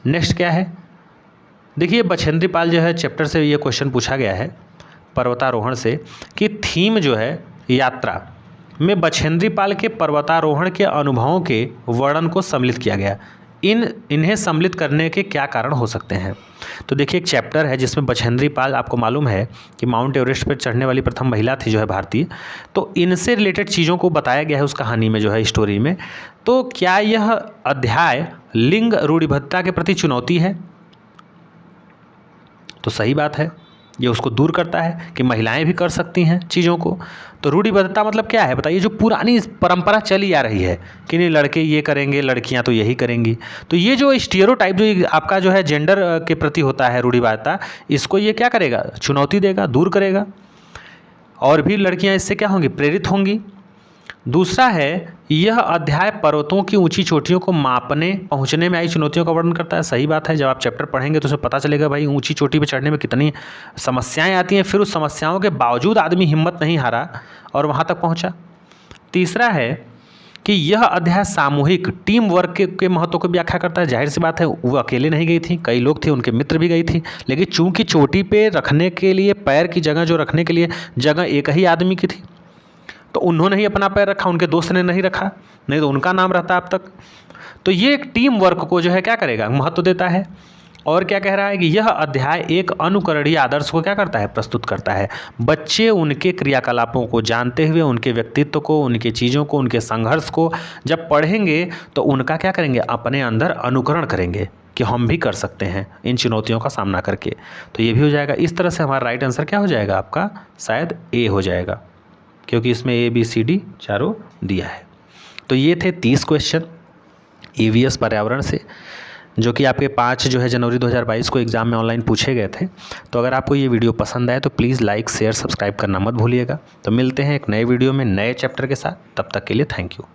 नेक्स्ट क्या है, देखिए बछेंद्री पाल जो है चैप्टर से ये क्वेश्चन पूछा गया है पर्वतारोहण से, कि थीम जो है यात्रा में बछेंद्री पाल के पर्वतारोहण के अनुभवों के वर्णन को सम्मिलित किया गया। इन्हें सम्मिलित करने के क्या कारण हो सकते हैं? तो देखिए एक चैप्टर है जिसमें बछेंद्री पाल, आपको मालूम है कि माउंट एवरेस्ट पर चढ़ने वाली प्रथम महिला थी जो है भारतीय, तो इनसे रिलेटेड चीज़ों को बताया गया है उस कहानी में जो है, स्टोरी में। तो क्या यह अध्याय लिंग रूढ़िबद्धता के प्रति चुनौती है? तो सही बात है, ये उसको दूर करता है कि महिलाएं भी कर सकती हैं चीज़ों को। तो रूढ़िबद्धता मतलब क्या है, बताइए, जो पुरानी परंपरा चली आ रही है कि नहीं लड़के ये करेंगे, लड़कियां तो यही करेंगी। तो ये जो स्टीरियोटाइप जो आपका जो है जेंडर के प्रति होता है, रूढ़िबद्धता, इसको ये क्या करेगा, चुनौती देगा, दूर करेगा, और भी लड़कियां इससे क्या होंगी, प्रेरित होंगी। दूसरा है यह अध्याय पर्वतों की ऊंची चोटियों को मापने पहुंचने में आई चुनौतियों का वर्णन करता है। सही बात है, जब आप चैप्टर पढ़ेंगे तो उसमें पता चलेगा भाई ऊंची चोटी पे चढ़ने में कितनी समस्याएं आती हैं, फिर उस समस्याओं के बावजूद आदमी हिम्मत नहीं हारा और वहां तक पहुंचा। तीसरा है कि यह अध्याय सामूहिक टीम वर्क के महत्व को व्याख्या करता है। जाहिर सी बात है वो अकेले नहीं गई थी, कई लोग थे, उनके मित्र भी गई थी, लेकिन चूंकि चोटी पे रखने के लिए पैर की जगह जो रखने के लिए जगह एक ही आदमी की थी, तो उन्होंने ही अपना पैर रखा, उनके दोस्त ने नहीं रखा, नहीं तो उनका नाम रहता अब तक। तो ये एक टीम वर्क को जो है क्या करेगा, महत्व देता है। और क्या कह रहा है कि यह अध्याय एक अनुकरणीय आदर्श को क्या करता है, प्रस्तुत करता है। बच्चे उनके क्रियाकलापों को जानते हुए, उनके व्यक्तित्व को, उनके चीज़ों को, उनके संघर्ष को जब पढ़ेंगे तो उनका क्या करेंगे, अपने अंदर अनुकरण करेंगे कि हम भी कर सकते हैं इन चुनौतियों का सामना करके। तो ये भी हो जाएगा। इस तरह से हमारा राइट आंसर क्या हो जाएगा, आपका शायद ए हो जाएगा, क्योंकि इसमें ABCD चारों दिया है। तो ये थे 30 क्वेश्चन EVS पर्यावरण से, जो कि आपके 5 जो है जनवरी 2022 को एग्ज़ाम में ऑनलाइन पूछे गए थे। तो अगर आपको ये वीडियो पसंद आए तो प्लीज़ लाइक, शेयर, सब्सक्राइब करना मत भूलिएगा। तो मिलते हैं एक नए वीडियो में नए चैप्टर के साथ, तब तक के लिए थैंक यू।